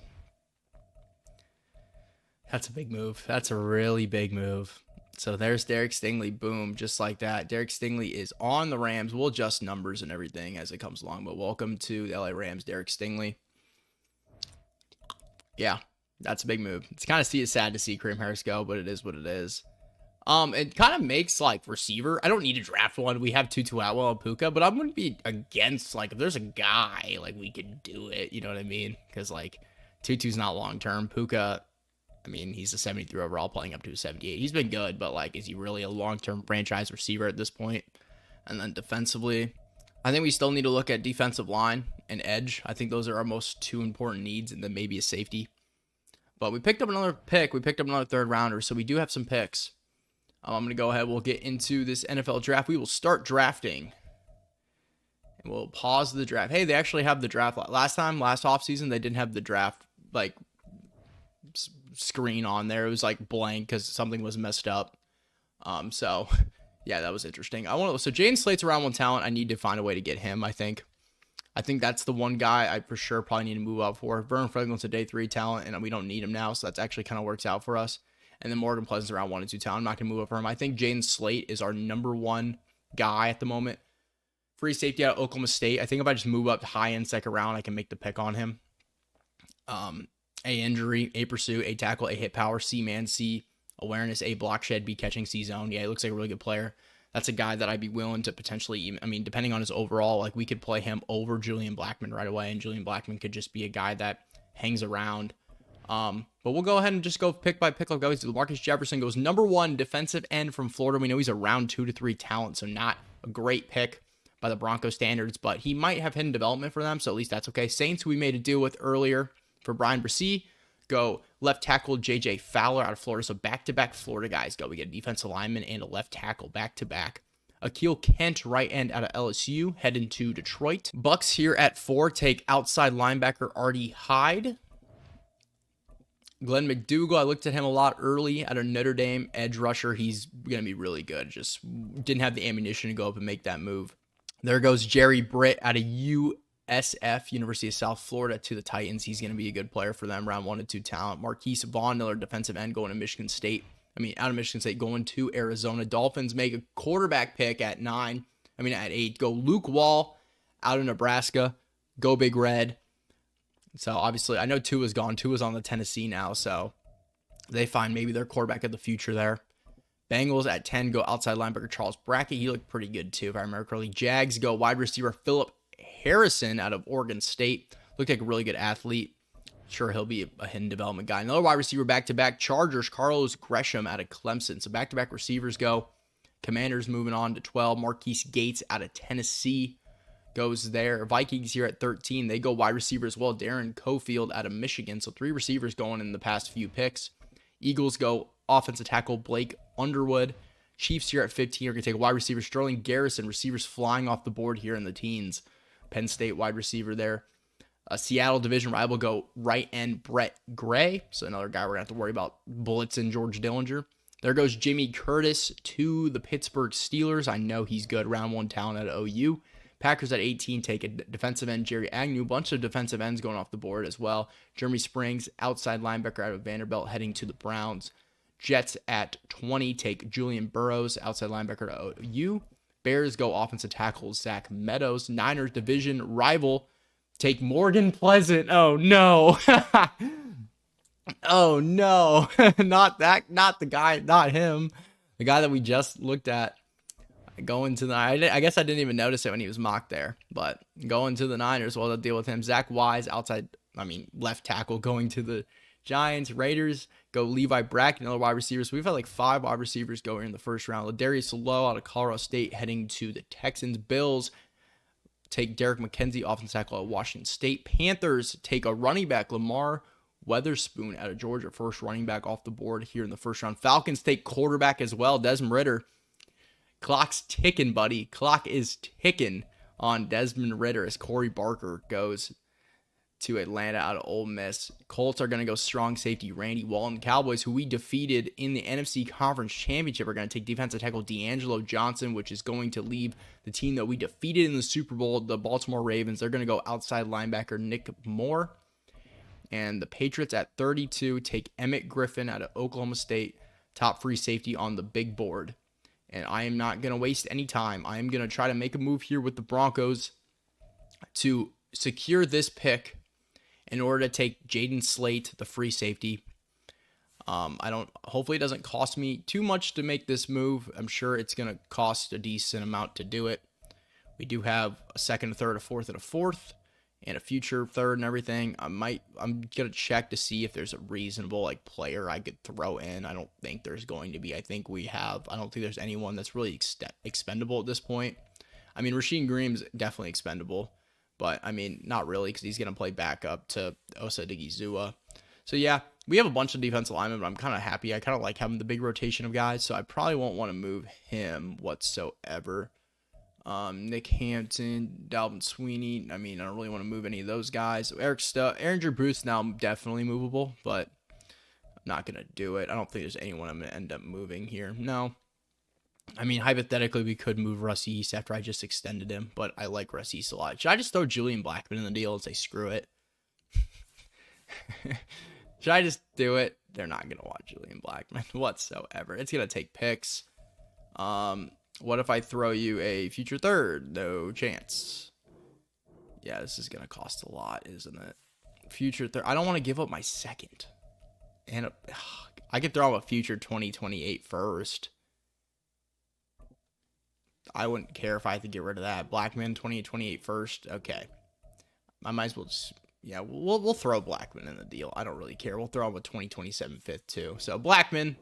That's a big move. That's a really big move. So there's Derek Stingley. Boom. Just like that. Derek Stingley is on the Rams. We'll adjust numbers and everything as it comes along. But welcome to the LA Rams, Derek Stingley. Yeah, that's a big move. It's kind of sad to see Kareem Harris go, but it is what it is. It kind of makes like receiver. I don't need to draft one. We have Tutu Atwell and Puka, but I'm going to be against like if there's a guy like we could do it. You know what I mean? Because like Tutu's not long term. Puka, I mean, he's a 73 overall playing up to a 78. He's been good, but like, is he really a long-term franchise receiver at this point? And then defensively, I think we still need to look at defensive line and edge. I think those are our most 2 important needs, and then maybe a safety. But we picked up another pick. We picked up another 3rd rounder, so we do have some picks. I'm going to go ahead. We'll get into this NFL draft. We will start drafting. And we'll pause the draft. Hey, they actually have the draft. Last offseason, they didn't have the draft, like, screen on there. It was like blank because something was messed up. So yeah, that was interesting. So Jaden Slate's a round 1 talent. I need to find a way to get him. I think that's the one guy I for sure probably need to move up for. Vernon Franklin's a day 3 talent, and we don't need him now, so that's actually kind of works out for us. And then Morgan Pleasant's around 1 and 2 talent. I'm not gonna move up for him. I think Jaden Slate is our number 1 guy at the moment. Free safety out of Oklahoma State. I think if I just move up high end 2nd round, I can make the pick on him. A injury, A pursuit, A tackle, A hit power, C man, C awareness, A block shed, B catching, C zone. Yeah, he looks like a really good player. That's a guy that I'd be willing to potentially, I mean, depending on his overall, like we could play him over Julian Blackmon right away, and Julian Blackmon could just be a guy that hangs around. But we'll go ahead and just go pick by pick like always. Marcus Jefferson goes number 1 defensive end from Florida. We know he's a round 2 to 3 talent, so not a great pick by the Broncos standards, but he might have hidden development for them, so at least that's okay. Saints, who we made a deal with earlier for Brian Bresee, go left tackle J.J. Fowler out of Florida. So back-to-back Florida guys go. We get a defensive lineman and a left tackle back-to-back. Akil Kent, right end out of LSU, heading to Detroit. Bucks here at 4 take outside linebacker Artie Hyde. Glenn McDougal, I looked at him a lot early at a Notre Dame edge rusher. He's going to be really good. Just didn't have the ammunition to go up and make that move. There goes Jerry Britt out of USF, University of South Florida, to the Titans. He's going to be a good player for them, round 1 and 2 talent. Marquise Vaughn, another defensive end, going to Michigan State. Out of Michigan State, going to Arizona. Dolphins make a quarterback pick at 8. Go Luke Wall out of Nebraska. Go Big Red. So obviously, I know Tua's gone. Tua's on the Tennessee now, so they find maybe their quarterback of the future there. Bengals at 10 go outside linebacker Charles Brackett. He looked pretty good too, if I remember correctly. Jags go wide receiver Philip Harrison out of Oregon State. Looked like a really good athlete. Sure, he'll be a hidden development guy. Another wide receiver back-to-back Chargers, Carlos Gresham out of Clemson. So back-to-back receivers go. Commanders moving on to 12. Marquise Gates out of Tennessee goes there. Vikings here at 13. They go wide receiver as well. Darren Cofield out of Michigan. So 3 receivers going in the past few picks. Eagles go offensive tackle Blake Underwood. Chiefs here at 15 are going to take wide receiver Sterling Garrison. Receivers flying off the board here in the teens. Penn State wide receiver there. Seattle division rival go right end Brett Gray. So another guy we're going to have to worry about blitzing George Dillinger. There goes Jimmy Curtis to the Pittsburgh Steelers. I know he's good. Round 1 talent at OU. Packers at 18 take a defensive end, Jerry Agnew. Bunch of defensive ends going off the board as well. Jeremy Springs, outside linebacker out of Vanderbilt, heading to the Browns. Jets at 20 take Julian Burrows, outside linebacker to OU. Bears go offensive tackle Zach Meadows. Niners division rival take Morgan Pleasant. Oh no. Oh no. Not the guy, not him. The guy that we just looked at. Going to the, I guess I didn't even notice it when he was mocked there, but going to the Niners, well, they'll deal with him. Zach Wise, left tackle, going to the Giants. Raiders go Levi Brackett, another wide receiver. So we've had like 5 wide receivers going in the first round. Ladarius Lowe out of Colorado State heading to the Texans. Bills take Derek McKenzie, offensive tackle at Washington State. Panthers take a running back, Lamar Weatherspoon out of Georgia, first running back off the board here in the first round. Falcons take quarterback as well, Desmond Ridder. Clock's ticking, buddy. Clock is ticking on Desmond Ridder as Corey Barker goes to Atlanta out of Ole Miss. Colts are going to go strong safety Randy Walton. Cowboys, who we defeated in the NFC Conference Championship, are going to take defensive tackle D'Angelo Johnson, which is going to leave the team that we defeated in the Super Bowl, the Baltimore Ravens. They're going to go outside linebacker Nick Moore. And the Patriots at 32 take Emmett Griffin out of Oklahoma State, top free safety on the big board. And I am not going to waste any time. I am going to try to make a move here with the Broncos to secure this pick in order to take Jaden Slate, the free safety. Hopefully it doesn't cost me too much to make this move. I'm sure it's going to cost a decent amount to do it. We do have a second, a third, a fourth, and a fourth, and a future third and everything. I'm going to check to see if there's a reasonable player I could throw in. I don't think there's going to be. I don't think there's anyone that's really expendable at this point. Rasheem Green's definitely expendable, but not really, because he's going to play backup to Osa Digizua. So yeah, we have a bunch of defensive linemen, but I'm kind of happy. I kind of like having the big rotation of guys, so I probably won't want to move him whatsoever. Nick Hampton, Dalvin Sweeney. I don't really want to move any of those guys. Aaron Drew Bruce now definitely movable, but I'm not going to do it. I don't think there's anyone I'm going to end up moving here. No. Hypothetically, we could move Russ East after I just extended him, but I like Russ East a lot. Should I just throw Julian Blackman in the deal and say screw it? Should I just do it? They're not going to want Julian Blackman whatsoever. It's going to take picks. What if I throw you a future third? No chance. Yeah, this is going to cost a lot, isn't it? Future third. I don't want to give up my second. And I could throw him a future 2028 first. I wouldn't care if I had to get rid of that. Blackman 2028 first. Okay. I might as well just... Yeah, we'll throw Blackman in the deal. I don't really care. We'll throw him a 2027 fifth too. So Blackman...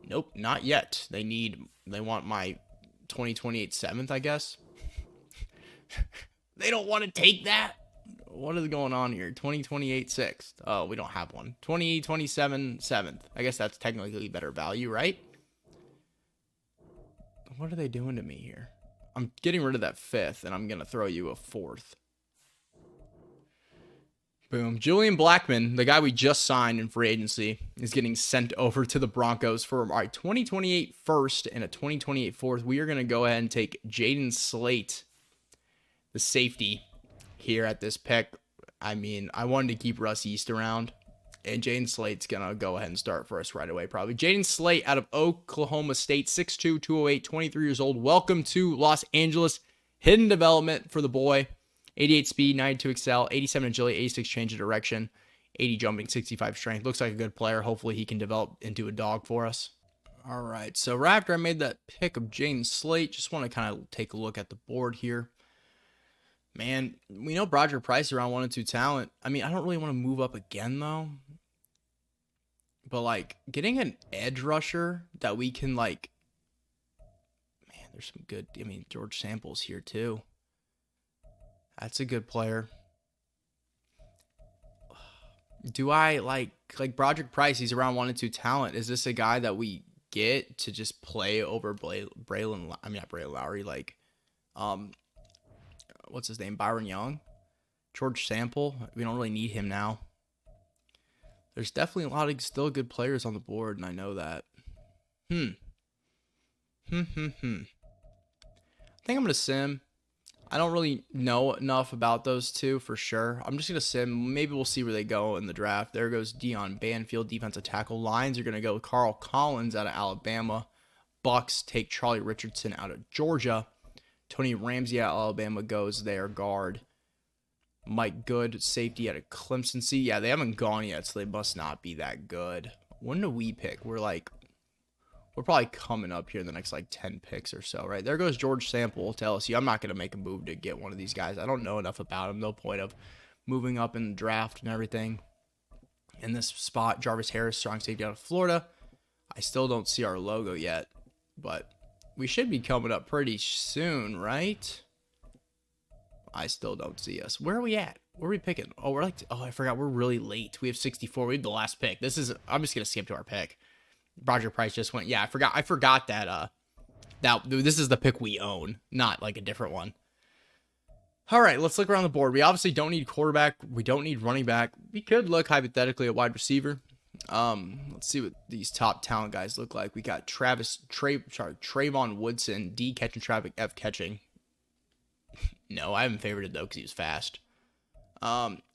Nope, not yet. They want my 2028 7th, I guess. They don't want to take that. What is going on here? 2028 6th. Oh, we don't have one. 2027 7th. I guess that's technically better value, right? What are they doing to me here? I'm getting rid of that 5th, and I'm going to throw you a 4th. Boom. Julian Blackmon, the guy we just signed in free agency, is getting sent over to the Broncos for a 2028 first and a 2028 fourth. We are going to go ahead and take Jaden Slate, the safety, here at this pick. I mean, I wanted to keep Russ East around, and Jaden Slate's going to go ahead and start for us right away, probably. Jaden Slate out of Oklahoma State, 6'2", 208, 23 years old. Welcome to Los Angeles. Hidden development for the boy. 88 speed, 92 excel, 87 agility, 86 change of direction, 80 jumping, 65 strength. Looks like a good player. Hopefully he can develop into a dog for us. All right, so right after I made that pick of Jaden Slate, just want to kind of take a look at the board here. Man, we know Broderick Price around 1 and 2 talent. I mean, I don't really want to move up again, though. But, like, getting an edge rusher that we can, like... Man, there's some good... I mean, George Sample's here, too. That's a good player. Do I like Broderick Price? He's around 1 and 2 talent. Is this a guy that we get to just play over Braylon? I mean, not Braylon Lowry. Like, what's his name? Byron Young, George Sample. We don't really need him now. There's definitely a lot of still good players on the board, and I know that. I think I'm gonna sim. I don't really know enough about those two for sure. I'm just going to sim. Maybe we'll see where they go in the draft. There goes Dion Banfield, defensive tackle. Lions are going to go Carl Collins out of Alabama. Bucks take Charlie Richardson out of Georgia. Tony Ramsey out of Alabama goes there, guard. Mike Good, safety out of Clemson. See, yeah, they haven't gone yet, so they must not be that good. When do we pick? We're probably coming up here in the next, 10 picks or so, right? There goes George Sample to LSU. I'm not going to make a move to get one of these guys. I don't know enough about him. No point of moving up in the draft and everything. In this spot, Jarvis Harris, strong safety out of Florida. I still don't see our logo yet, but we should be coming up pretty soon, right? I still don't see us. Where are we at? Where are we picking? Oh, I forgot. We're really late. We have 64. We have the last pick. I'm just going to skip to our pick. Broderick Price just went. Yeah, I forgot that this is the pick we own, not like a different one. All right, let's look around the board. We obviously don't need quarterback. We don't need running back. We could look hypothetically at wide receiver. Let's see what these top talent guys look like. We got Trayvon Woodson, D catching traffic, F catching. No, I haven't favored it though because he was fast.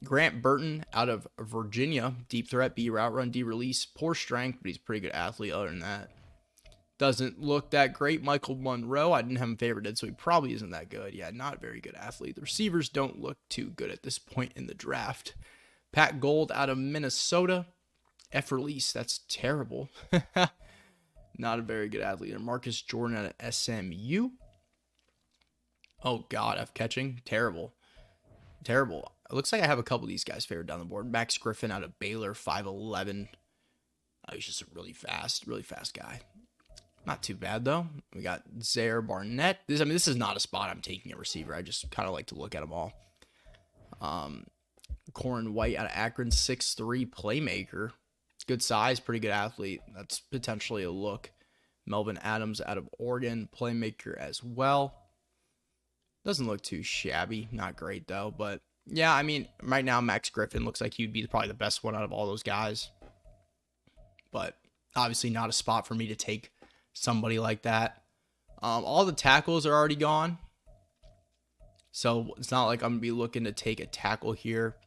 Grant Burton out of Virginia, deep threat, B route run, D release, poor strength, but he's a pretty good athlete other than that. Doesn't look that great. Michael Monroe, I didn't have him favorited, so he probably isn't that good. Yeah, not a very good athlete. The receivers don't look too good at this point in the draft. Pat Gold out of Minnesota, F release, that's terrible. Not a very good athlete. And Marcus Jordan out of SMU. Oh God, F catching, terrible. It looks like I have a couple of these guys favored down the board. Max Griffin out of Baylor, 5'11". He's just a really fast guy. Not too bad, though. We got Zaire Barnett. This is not a spot I'm taking a receiver. I just kind of like to look at them all. Corin White out of Akron, 6'3", playmaker. Good size, pretty good athlete. That's potentially a look. Melvin Adams out of Oregon, playmaker as well. Doesn't look too shabby. Not great, though. But, yeah, I mean, right now, Max Griffin looks like he'd be probably the best one out of all those guys. But, obviously not a spot for me to take somebody like that. All the tackles are already gone. So, it's not like I'm going to be looking to take a tackle here.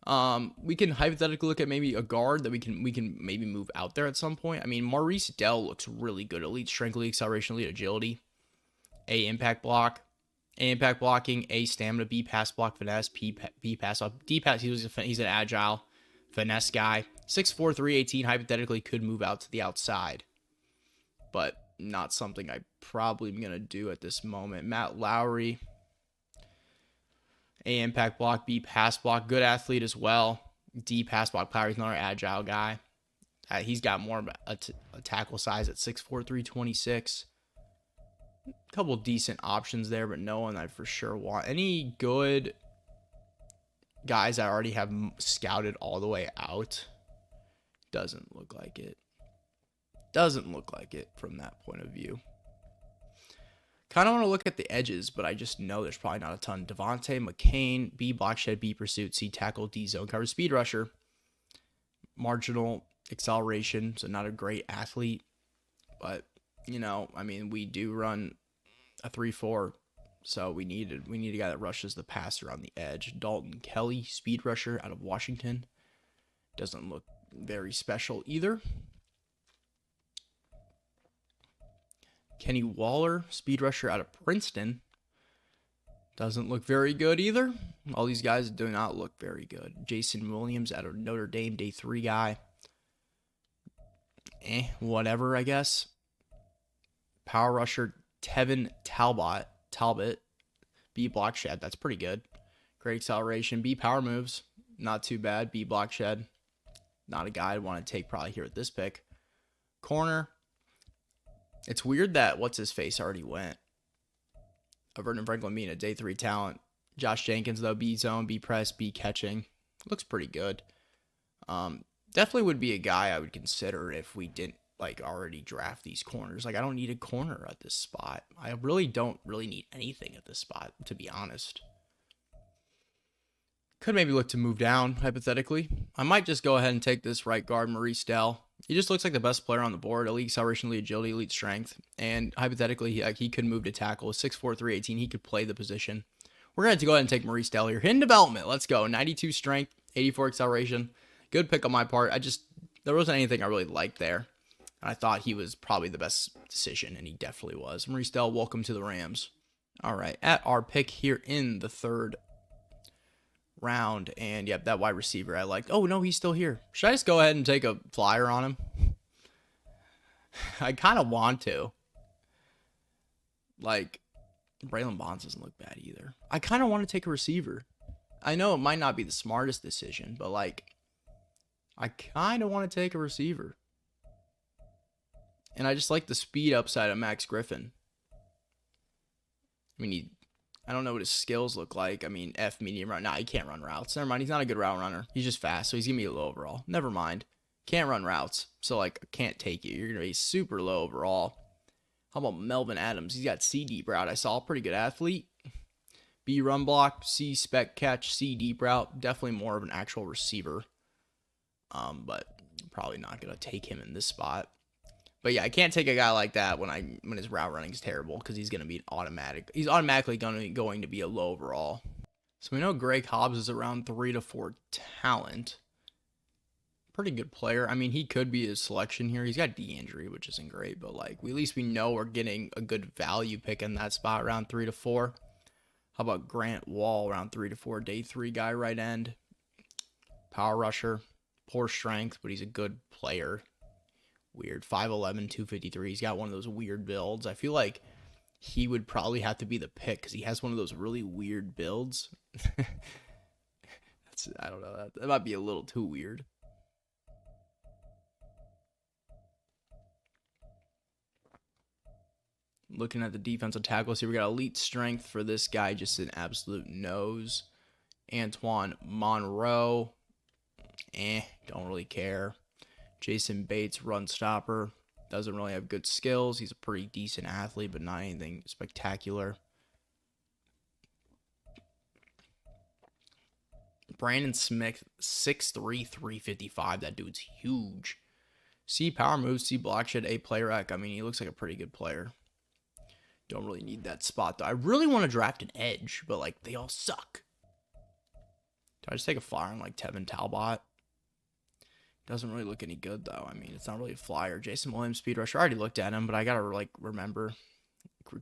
We can hypothetically look at maybe a guard that we can maybe move out there at some point. I mean, Maurice Dell looks really good. Elite strength, elite acceleration, elite agility. A impact block. A impact blocking, A stamina, B pass block, finesse, B pass up, D pass. He's an agile finesse guy. 6'4", 318 hypothetically could move out to the outside, but not something I probably am gonna do at this moment. Matt Lowry, A impact block, B pass block, good athlete as well. D pass block. Lowry's another agile guy. He's got more of a tackle size at 6'4", 326. Couple decent options there, but no one I for sure want. Any good guys I already have scouted all the way out? Doesn't look like it. Doesn't look like it from that point of view. Kind of want to look at the edges, but I just know there's probably not a ton. Devontae, McCain, B block shed, B pursuit, C tackle, D zone cover, speed rusher. Marginal acceleration, so not a great athlete, but you know, I mean, we do run a 3-4, so we need a guy that rushes the passer on the edge. Dalton Kelly, speed rusher out of Washington, doesn't look very special either. Kenny Waller, speed rusher out of Princeton, doesn't look very good either. All these guys do not look very good. Jason Williams out of Notre Dame, day 3 guy. Whatever, I guess. Power rusher Tevin Talbot, B block shed. That's pretty good. Great acceleration. B power moves. Not too bad. B block shed. Not a guy I'd want to take probably here at this pick. Corner. It's weird that what's his face already went. Vernon Franklin being a day 3 talent. Josh Jenkins though, B zone, B press, B catching. Looks pretty good. Definitely would be a guy I would consider if we didn't like already draft these corners. Like I don't need a corner at this spot. I really don't need anything at this spot, to be honest. Could maybe look to move down, hypothetically. I might just go ahead and take this right guard, Maurice Dell. He just looks like the best player on the board. Elite acceleration, elite agility, elite strength. And hypothetically, he could move to tackle. 6'4", 318. He could play the position. We're going to go ahead and take Maurice Dell here. Hidden development. Let's go. 92 strength, 84 acceleration. Good pick on my part. There wasn't anything I really liked there. I thought he was probably the best decision, and he definitely was. Maurice Dell, welcome to the Rams. All right, at our pick here in the 3rd round, and yep, that wide receiver I liked. Oh, no, he's still here. Should I just go ahead and take a flyer on him? I kind of want to. Like, Braylon Bonds doesn't look bad either. I kind of want to take a receiver. I know it might not be the smartest decision, but like, I kind of want to take a receiver. And I just like the speed upside of Max Griffin. I mean, I don't know what his skills look like. I mean, F medium run. Nah, he can't run routes. Never mind. He's not a good route runner. He's just fast, so he's going to be a low overall. Never mind. Can't run routes. So, like, I can't take you. You're going to be super low overall. How about Melvin Adams? He's got C deep route. I saw a pretty good athlete. B run block, C spec catch, C deep route. Definitely more of an actual receiver. But probably not going to take him in this spot. But yeah, I can't take a guy like that when his route running is terrible because he's going to be automatic. He's automatically going to be a low overall. So we know Greg Hobbs is around 3 to 4 talent. Pretty good player. I mean, he could be his selection here. He's got D injury, which isn't great, but like at least we know we're getting a good value pick in that spot around 3 to 4. How about Grant Wall around 3 to 4, day 3 guy, right end. Power rusher, poor strength, but he's a good player. Weird. 5'11", 253. He's got one of those weird builds. I feel like he would probably have to be the pick because he has one of those really weird builds. I don't know. That might be a little too weird. Looking at the defensive tackles here, we got elite strength for this guy, just an absolute nose. Antoine Monroe. Don't really care. Jason Bates, run stopper. Doesn't really have good skills. He's a pretty decent athlete, but not anything spectacular. Brandon Smith, 6'3", 355. That dude's huge. C power moves, C block shed, A play rack. I mean, he looks like a pretty good player. Don't really need that spot, though. I really want to draft an edge, but, like, they all suck. Do I just take a flyer on, like, Tevin Talbot? Doesn't really look any good, though. I mean, it's not really a flyer. Jason Williams, speed rusher. I already looked at him, but I got to, like, remember.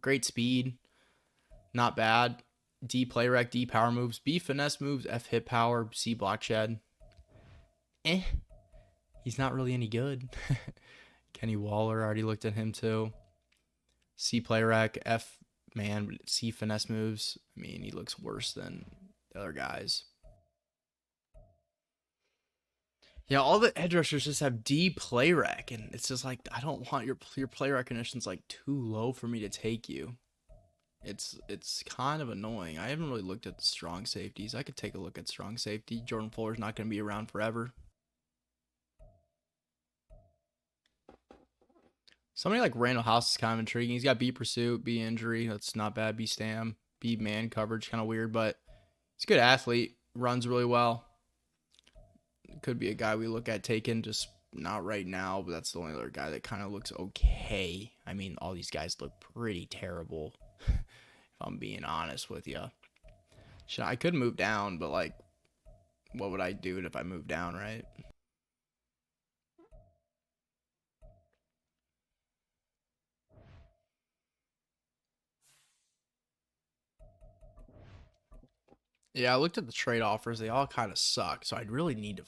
Great speed. Not bad. D play rec, D power moves, B finesse moves, F hit power, C block shed. He's not really any good. Kenny Waller, already looked at him, too. C play rec, F man, C finesse moves. I mean, he looks worse than the other guys. Yeah, all the edge rushers just have D play rec, and it's just like, I don't want your play recognition's like too low for me to take you. It's kind of annoying. I haven't really looked at the strong safeties. I could take a look at strong safety. Jordan Fuller's not going to be around forever. Somebody like Randall House is kind of intriguing. He's got B pursuit, B injury. That's not bad. B stam, B man coverage, kind of weird, but he's a good athlete. Runs really well. Could be a guy we look at taking, just not right now, but that's the only other guy that kind of looks okay. I mean, all these guys look pretty terrible, if I'm being honest with you. I could move down, but like, what would I do if I move down, right? Yeah, I looked at the trade offers. They all kind of suck. So I'd really need to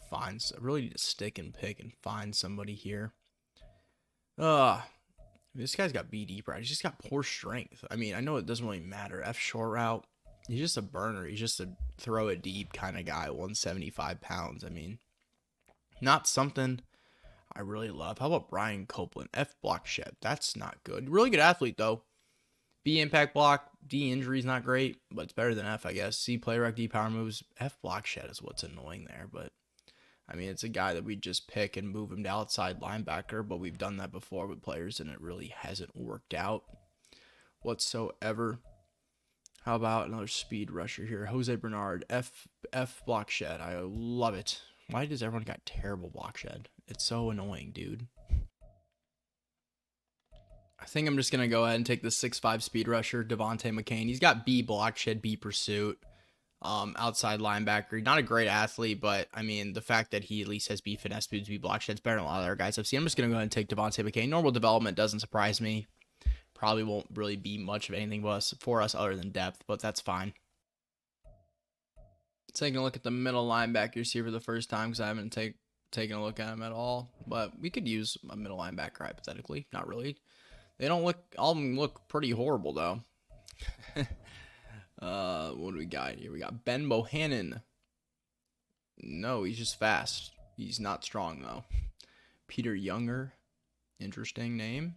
really need to stick and pick and find somebody here. This guy's got B deep right. He's just got poor strength. I mean, I know it doesn't really matter. F short route. He's just a burner. He's just a throw it deep kind of guy. 175 pounds. I mean, not something I really love. How about Brian Copeland? F block shed. That's not good. Really good athlete though. B impact block, D injury is not great, but it's better than F, I guess. C play rec, D power moves. F block shed is what's annoying there, but I mean, it's a guy that we just pick and move him to outside linebacker, but we've done that before with players and it really hasn't worked out whatsoever. How about another speed rusher here? Jose Bernard, F block shed. I love it. Why does everyone got terrible block shed? It's so annoying, dude. I think I'm just going to go ahead and take the 6'5 speed rusher, Devontae McCain. He's got B block shed, B pursuit, outside linebacker. Not a great athlete, but I mean, the fact that he at least has B finesse speeds, B block shed's better than a lot of other guys I've seen. I'm just going to go ahead and take Devontae McCain. Normal development doesn't surprise me. Probably won't really be much of anything for us other than depth, but that's fine. Taking a look at the middle linebackers here for the first time because I haven't taken a look at them at all. But we could use a middle linebacker hypothetically. Not really. They don't look, all of them look pretty horrible though. What do we got here? We got Ben Bohannon. No, he's just fast. He's not strong though. Peter Younger. Interesting name.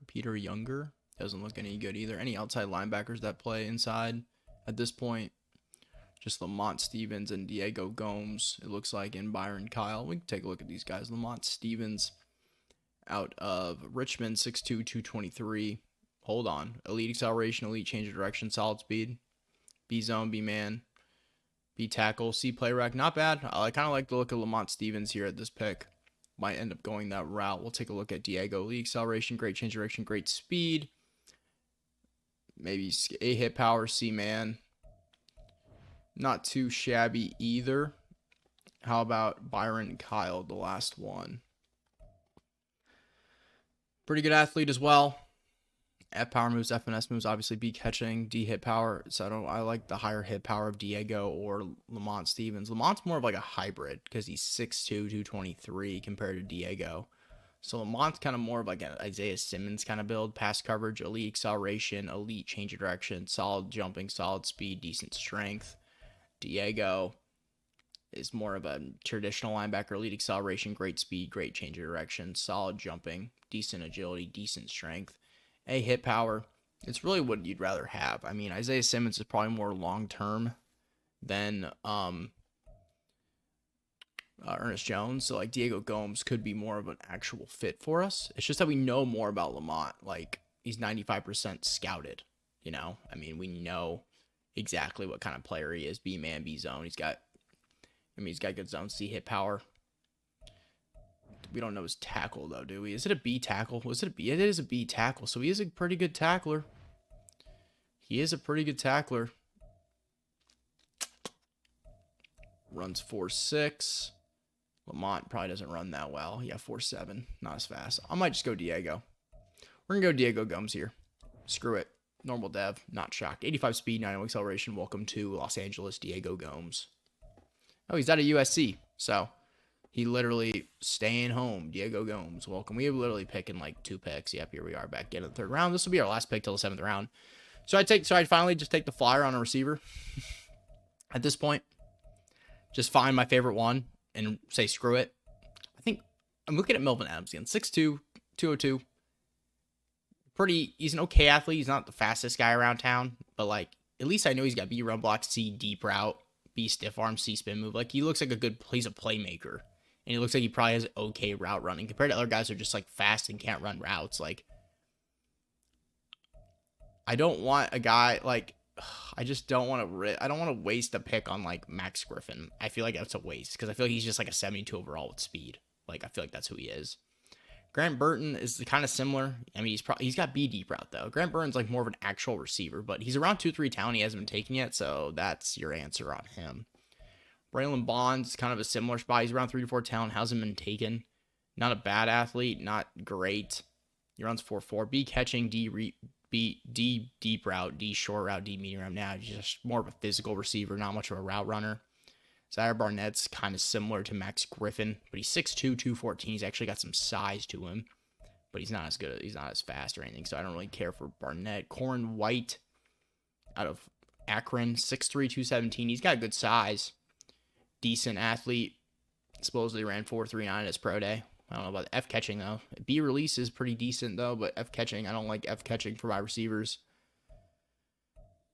Peter Younger. Doesn't look any good either. Any outside linebackers that play inside at this point? Just Lamont Stevens and Diego Gomes, it looks like, and Byron Kyle. We can take a look at these guys. Lamont Stevens out of Richmond, 6'2", 223. Hold on. Elite acceleration, elite change of direction, solid speed. B zone, B man, B tackle, C play rec. Not bad. I kind of like the look of Lamont Stevens here at this pick. Might end up going that route. We'll take a look at Diego. Elite acceleration, great change of direction, great speed. Maybe A hit power, C man. Not too shabby either. How about Byron Kyle, the last one? Pretty good athlete as well. F power moves, FNS moves, obviously B catching, D hit power. So I like the higher hit power of Diego or Lamont Stevens. Lamont's more of like a hybrid because he's 6'2", 223 compared to Diego. So Lamont's kind of more of like an Isaiah Simmons kind of build. Pass coverage, elite acceleration, elite change of direction, solid jumping, solid speed, decent strength. Diego is more of a traditional linebacker, elite acceleration, great speed, great change of direction, solid jumping, decent agility, decent strength, A hit power. It's really what you'd rather have. I mean, Isaiah Simmons is probably more long-term than Ernest Jones. So like Diego Gomes could be more of an actual fit for us. It's just that we know more about Lamont. Like he's 95% scouted, you know? I mean, we know exactly what kind of player he is. B man, B zone. He's got good zone, C hit power. We don't know his tackle though, do we? Is it a B tackle? Was it a B? It is a B tackle. So he is a pretty good tackler. Runs 4.6. Lamont probably doesn't run that well. Yeah, 4.7. Not as fast. I might just go Diego. We're going to go Diego Gomes here. Screw it. Normal dev. Not shocked. 85 speed, 90 acceleration. Welcome to Los Angeles, Diego Gomes. Oh, he's out of USC. So he literally staying home. Diego Gomes. Welcome. We have literally picking like 2 picks. Yep, here we are back in the 3rd round. This will be our last pick till the 7th round. So I'd finally just take the flyer on a receiver at this point. Just find my favorite one and say screw it. I think I'm looking at Melvin Adams again. 6'2", 202. He's an okay athlete. He's not the fastest guy around town, but like at least I know he's got B run block, C deep route, B stiff arm, C spin move. Like he looks like he's a playmaker. And he looks like he probably has okay route running compared to other guys who are just like fast and can't run routes. Like, I don't want a guy like I just don't want to. I don't want to waste a pick on like Max Griffin. I feel like that's a waste because I feel like he's just like a 72 overall with speed. Like I feel like that's who he is. Grant Burton is kind of similar. I mean, he's got B deep route though. Grant Burton's like more of an actual receiver, but he's around 2-3 talent. He hasn't been taken yet, so that's your answer on him. Braylon Bonds, kind of a similar spot. He's around 3-4 talent, hasn't been taken. Not a bad athlete, not great. He runs 4.4. B catching, D deep route, D short route, D medium route. Now he's just more of a physical receiver, not much of a route runner. Zaire Barnett's kind of similar to Max Griffin, but he's 6'2", 214. He's actually got some size to him, but he's not as good. He's not as fast or anything, so I don't really care for Barnett. Corin White out of Akron, 6'3", 217. He's got good size. Decent athlete. Supposedly ran 4.39 at his pro day. I don't know about F catching, though. B release is pretty decent, though, but F catching, I don't like F catching for my receivers.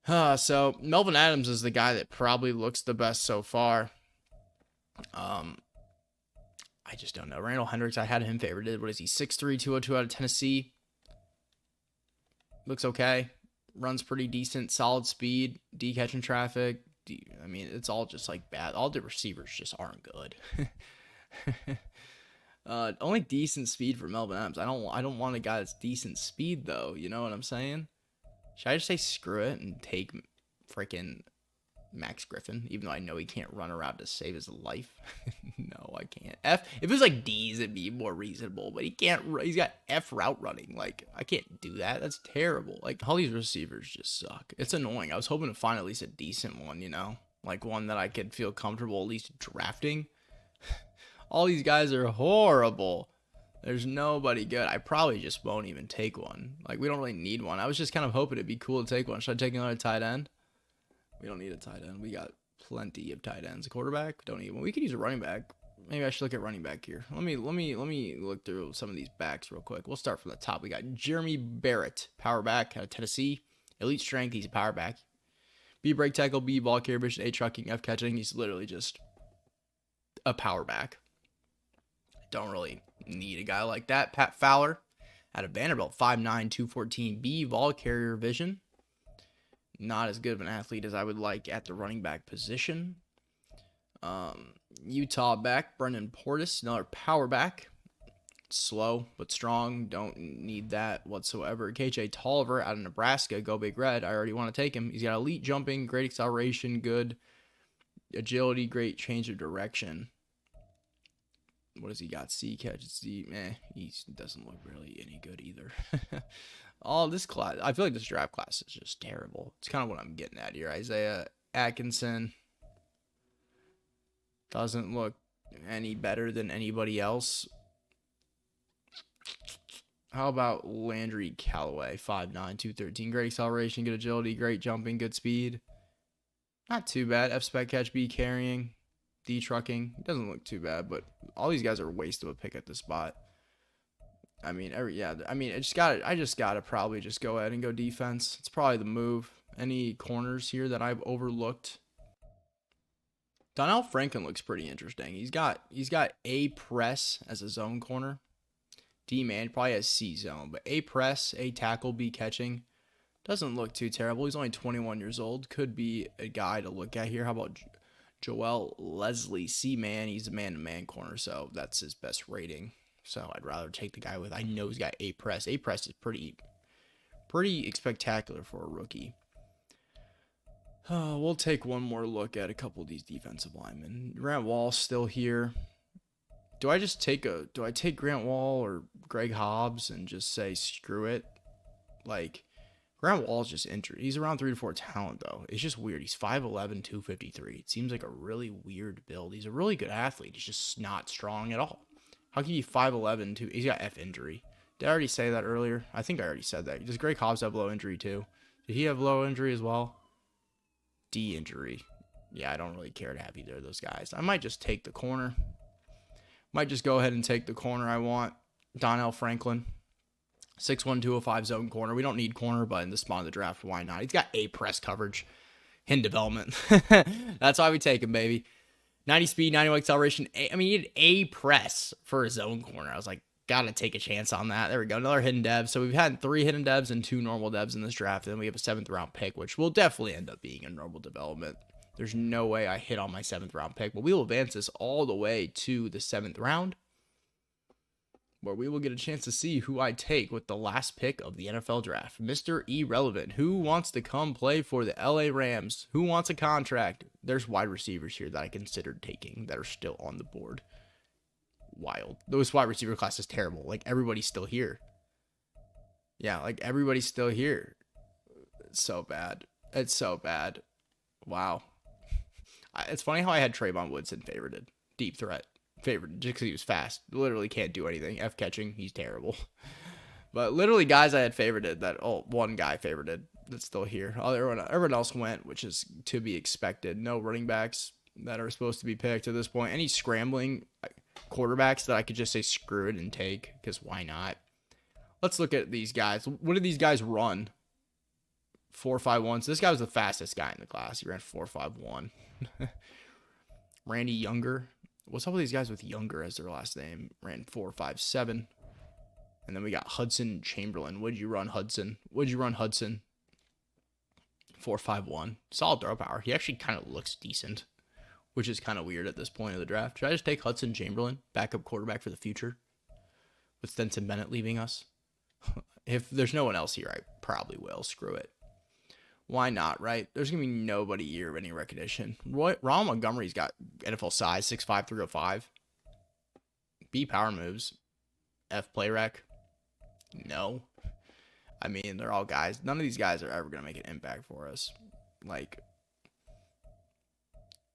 So Melvin Adams is the guy that probably looks the best so far. I just don't know. Randall Hendricks, I had him favorited. What is he? 6'3", 202 out of Tennessee. Looks okay. Runs pretty decent. Solid speed. D catching traffic. I mean, it's all just like bad. All the receivers just aren't good. Only decent speed for Melvin Adams. I don't want a guy that's decent speed though. You know what I'm saying? Should I just say screw it and take freaking Max Griffin, even though I know he can't run around to save his life? No, I can't. F. If it was like D's, it'd be more reasonable, but he can't. He's got F route running. Like, I can't do that. That's terrible. Like, all these receivers just suck. It's annoying. I was hoping to find at least a decent one, you know? Like, one that I could feel comfortable at least drafting. All these guys are horrible. There's nobody good. I probably just won't even take one. Like, we don't really need one. I was just kind of hoping it'd be cool to take one. Should I take another tight end? We don't need a tight end. We got plenty of tight ends. A quarterback? Don't need one. We could use a running back. Maybe I should look at running back here. Let me look through some of these backs real quick. We'll start from the top. We got Jeremy Barrett, power back out of Tennessee. Elite strength. He's a power back. B break tackle, B ball carrier, A trucking, F catching. He's literally just a power back. Don't really need a guy like that. Pat Fowler out of Vanderbilt, 5'9", 214. B ball carrier vision. Not as good of an athlete as I would like at the running back position. Utah back, Brendan Portis, another power back. Slow but strong. Don't need that whatsoever. KJ Tolliver out of Nebraska, go Big Red. I already want to take him. He's got elite jumping, great acceleration, good agility, great change of direction. What does he got? C catch, C. He doesn't look really any good either. All this class, I feel like this draft class is just terrible. It's kind of what I'm getting at here. Isaiah Atkinson doesn't look any better than anybody else. How about Landry Callaway, 5'9", 213. Great acceleration, good agility, great jumping, good speed. Not too bad. F spec catch, B carrying, D trucking. Doesn't look too bad, but all these guys are a waste of a pick at the spot. I mean, I just gotta probably just go ahead and go defense. It's probably the move. Any corners here that I've overlooked? Donnell Franklin looks pretty interesting. He's got A press as a zone corner. D man probably has C zone, but A press, A tackle, B catching. Doesn't look too terrible. He's only 21 years old. Could be a guy to look at here. How about Joel Leslie, C man? He's a man-to-man corner, so that's his best rating. So I'd rather take the guy with, I know he's got A press. A press is pretty spectacular for a rookie. We'll take one more look at a couple of these defensive linemen. Grant Wall's still here. Do I take Grant Wall or Greg Hobbs and just say screw it? Like, Grant Wall's just injured. He's around 3-4 talent, though. It's just weird. He's 5'11", 253. It seems like a really weird build. He's a really good athlete. He's just not strong at all. How can you be 5'11", he's got F injury. Did I already say that earlier? I think I already said that. Does Greg Hobbs have low injury, too? Did he have low injury as well? D injury. Yeah, I don't really care to have either of those guys. I might just take the corner. Might just go ahead and take the corner I want. Donnell Franklin. 6'1", 205 zone corner. We don't need corner, but in the spot of the draft, why not? He's got A press coverage. In development. That's why we take him, baby. 90 speed, 91 acceleration. I mean, he had a press for his own corner. I was like, gotta take a chance on that. There we go. Another hidden dev. So we've had 3 hidden devs and 2 normal devs in this draft. And then we have a 7th round pick, which will definitely end up being a normal development. There's no way I hit on my 7th round pick, but we will advance this all the way to the 7th round, where we will get a chance to see who I take with the last pick of the NFL draft. Mr. Irrelevant. Who wants to come play for the LA Rams? Who wants a contract? There's wide receivers here that I considered taking that are still on the board. Wild. Those wide receiver class is terrible. Like, everybody's still here. Yeah, like, everybody's still here. It's so bad. It's so bad. Wow. It's funny how I had Trayvon Woodson favorited. Deep threat. Favored just because he was fast. Literally can't do anything. F catching, he's terrible. But literally guys I had favorited that, one guy favorited that's still here. Everyone else went, which is to be expected. No running backs that are supposed to be picked at this point. Any scrambling quarterbacks that I could just say screw it and take, because why not? Let's look at these guys. What did these guys run? 4.51. So this guy was the fastest guy in the class. He ran 4.51. Randy Younger. What's up with these guys with Younger as their last name? Ran 4.57. And then we got Hudson Chamberlain. What'd you run, Hudson? 4.51. Solid throw power. He actually kind of looks decent, which is kind of weird at this point of the draft. Should I just take Hudson Chamberlain, backup quarterback for the future, with Stetson Bennett leaving us? If there's no one else here, I probably will. Screw it. Why not, right? There's going to be nobody here of any recognition. Ronald Montgomery's got NFL size, 6'5", 305. B power moves. F play rec. No. I mean, they're all guys. None of these guys are ever going to make an impact for us. Like,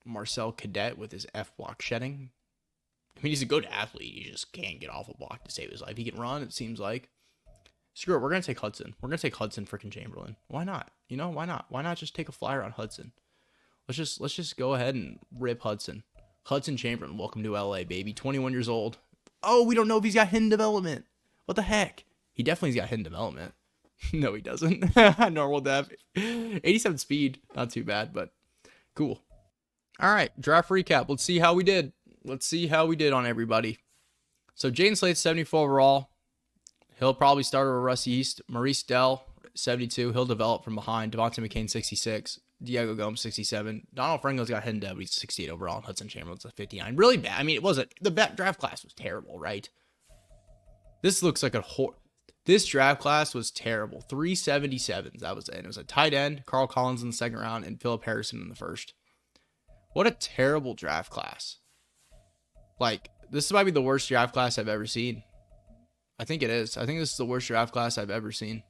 Marcel Cadet with his F block shedding. I mean, he's a good athlete. He just can't get off a block to save his life. He can run, it seems like. Screw it. We're going to take Hudson. We're going to take Hudson freaking Chamberlain. Why not? You know, why not? Why not just take a flyer on Hudson? Let's just go ahead and rip Hudson. Hudson Chamberlain, welcome to LA, baby. 21 years old. Oh, we don't know if he's got hidden development. What the heck? He definitely's got hidden development. No, he doesn't. Normal dev. 87 speed. Not too bad, but cool. All right, draft recap. Let's see how we did. Let's see how we did on everybody. So Jaden Slate's 74 overall. He'll probably start over Russ East. Maurice Dell, 72. He'll develop from behind. Devontae McCain, 66. Diego Gomes, 67. Donald Franco's got hidden dev, but he's 68 overall. And Hudson Chamberlain's a 59. Really bad. I mean, it wasn't. The draft class was terrible, right? This looks like this draft class was terrible. 377s. That was it. It was a tight end, Carl Collins in the second round, and Philip Harrison in the first. What a terrible draft class. Like, this might be the worst draft class I've ever seen. I think it is. I think this is the worst draft class I've ever seen.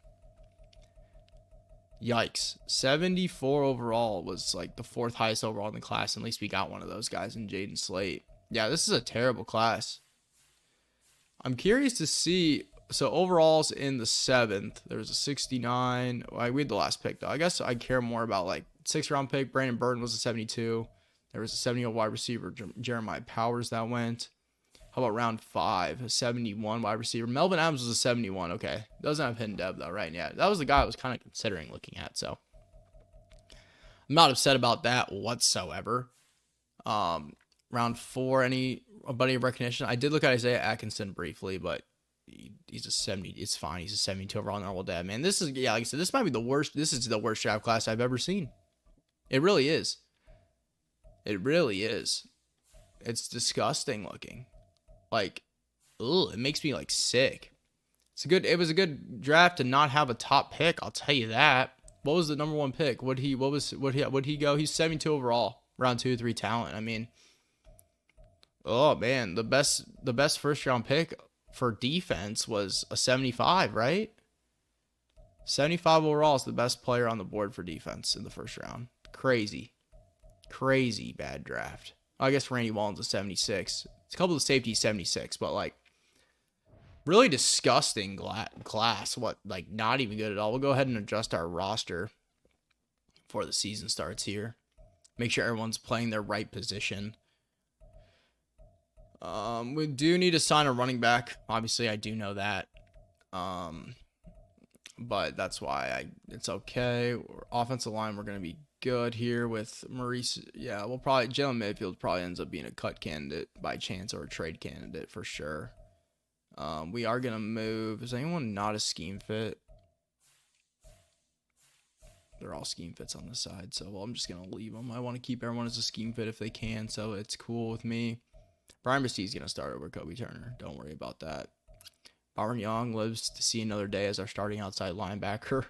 Yikes. 74 overall was like the 4th highest overall in the class. At least we got one of those guys in Jaden Slate. Yeah, this is a terrible class. I'm curious to see. So overalls in the 7th, there's a 69. Well, we had the last pick, though. I guess I care more about like 6th round pick. Brandon Burton was a 72. There was a 70 wide receiver, Jeremiah Powers, that went. How about round 5? A 71 wide receiver. Melvin Adams was a 71. Okay. Doesn't have hidden dev, though, right? Yeah. That was the guy I was kind of considering looking at, so. I'm not upset about that whatsoever. Round 4, anybody of recognition? I did look at Isaiah Atkinson briefly, but he's a 70. It's fine. He's a 72 overall normal dev. Man, this is, yeah, like I said, this might be the worst. This is the worst draft class I've ever seen. It really is. It really is. It's disgusting looking. Like, ugh, it makes me like sick. It was a good draft to not have a top pick, I'll tell you that. What was the number 1 pick? Would he go? He's 72 overall, round 2, 3 talent. I mean, oh man, the best first round pick for defense was a 75, right? 75 overall is the best player on the board for defense in the first round. Crazy bad draft. I guess Randy Wallen's a 76. It's a couple of safeties, 76, but like really disgusting class. What, like not even good at all. We'll go ahead and adjust our roster before the season starts here. Make sure everyone's playing their right position. We do need to sign a running back. Obviously, I do know that. But that's why it's okay. Offensive line, we're going to be good here with Maurice. Yeah, we'll probably Jalen Mayfield probably ends up being a cut candidate by chance or a trade candidate for sure. We are gonna move. Is anyone not a scheme fit? They're all scheme fits on the side, so I'm just gonna leave them. I want to keep everyone as a scheme fit if they can, so it's cool with me. Brian Basti's gonna start over Kobe Turner. Don't worry about that. Byron Young lives to see another day as our starting outside linebacker.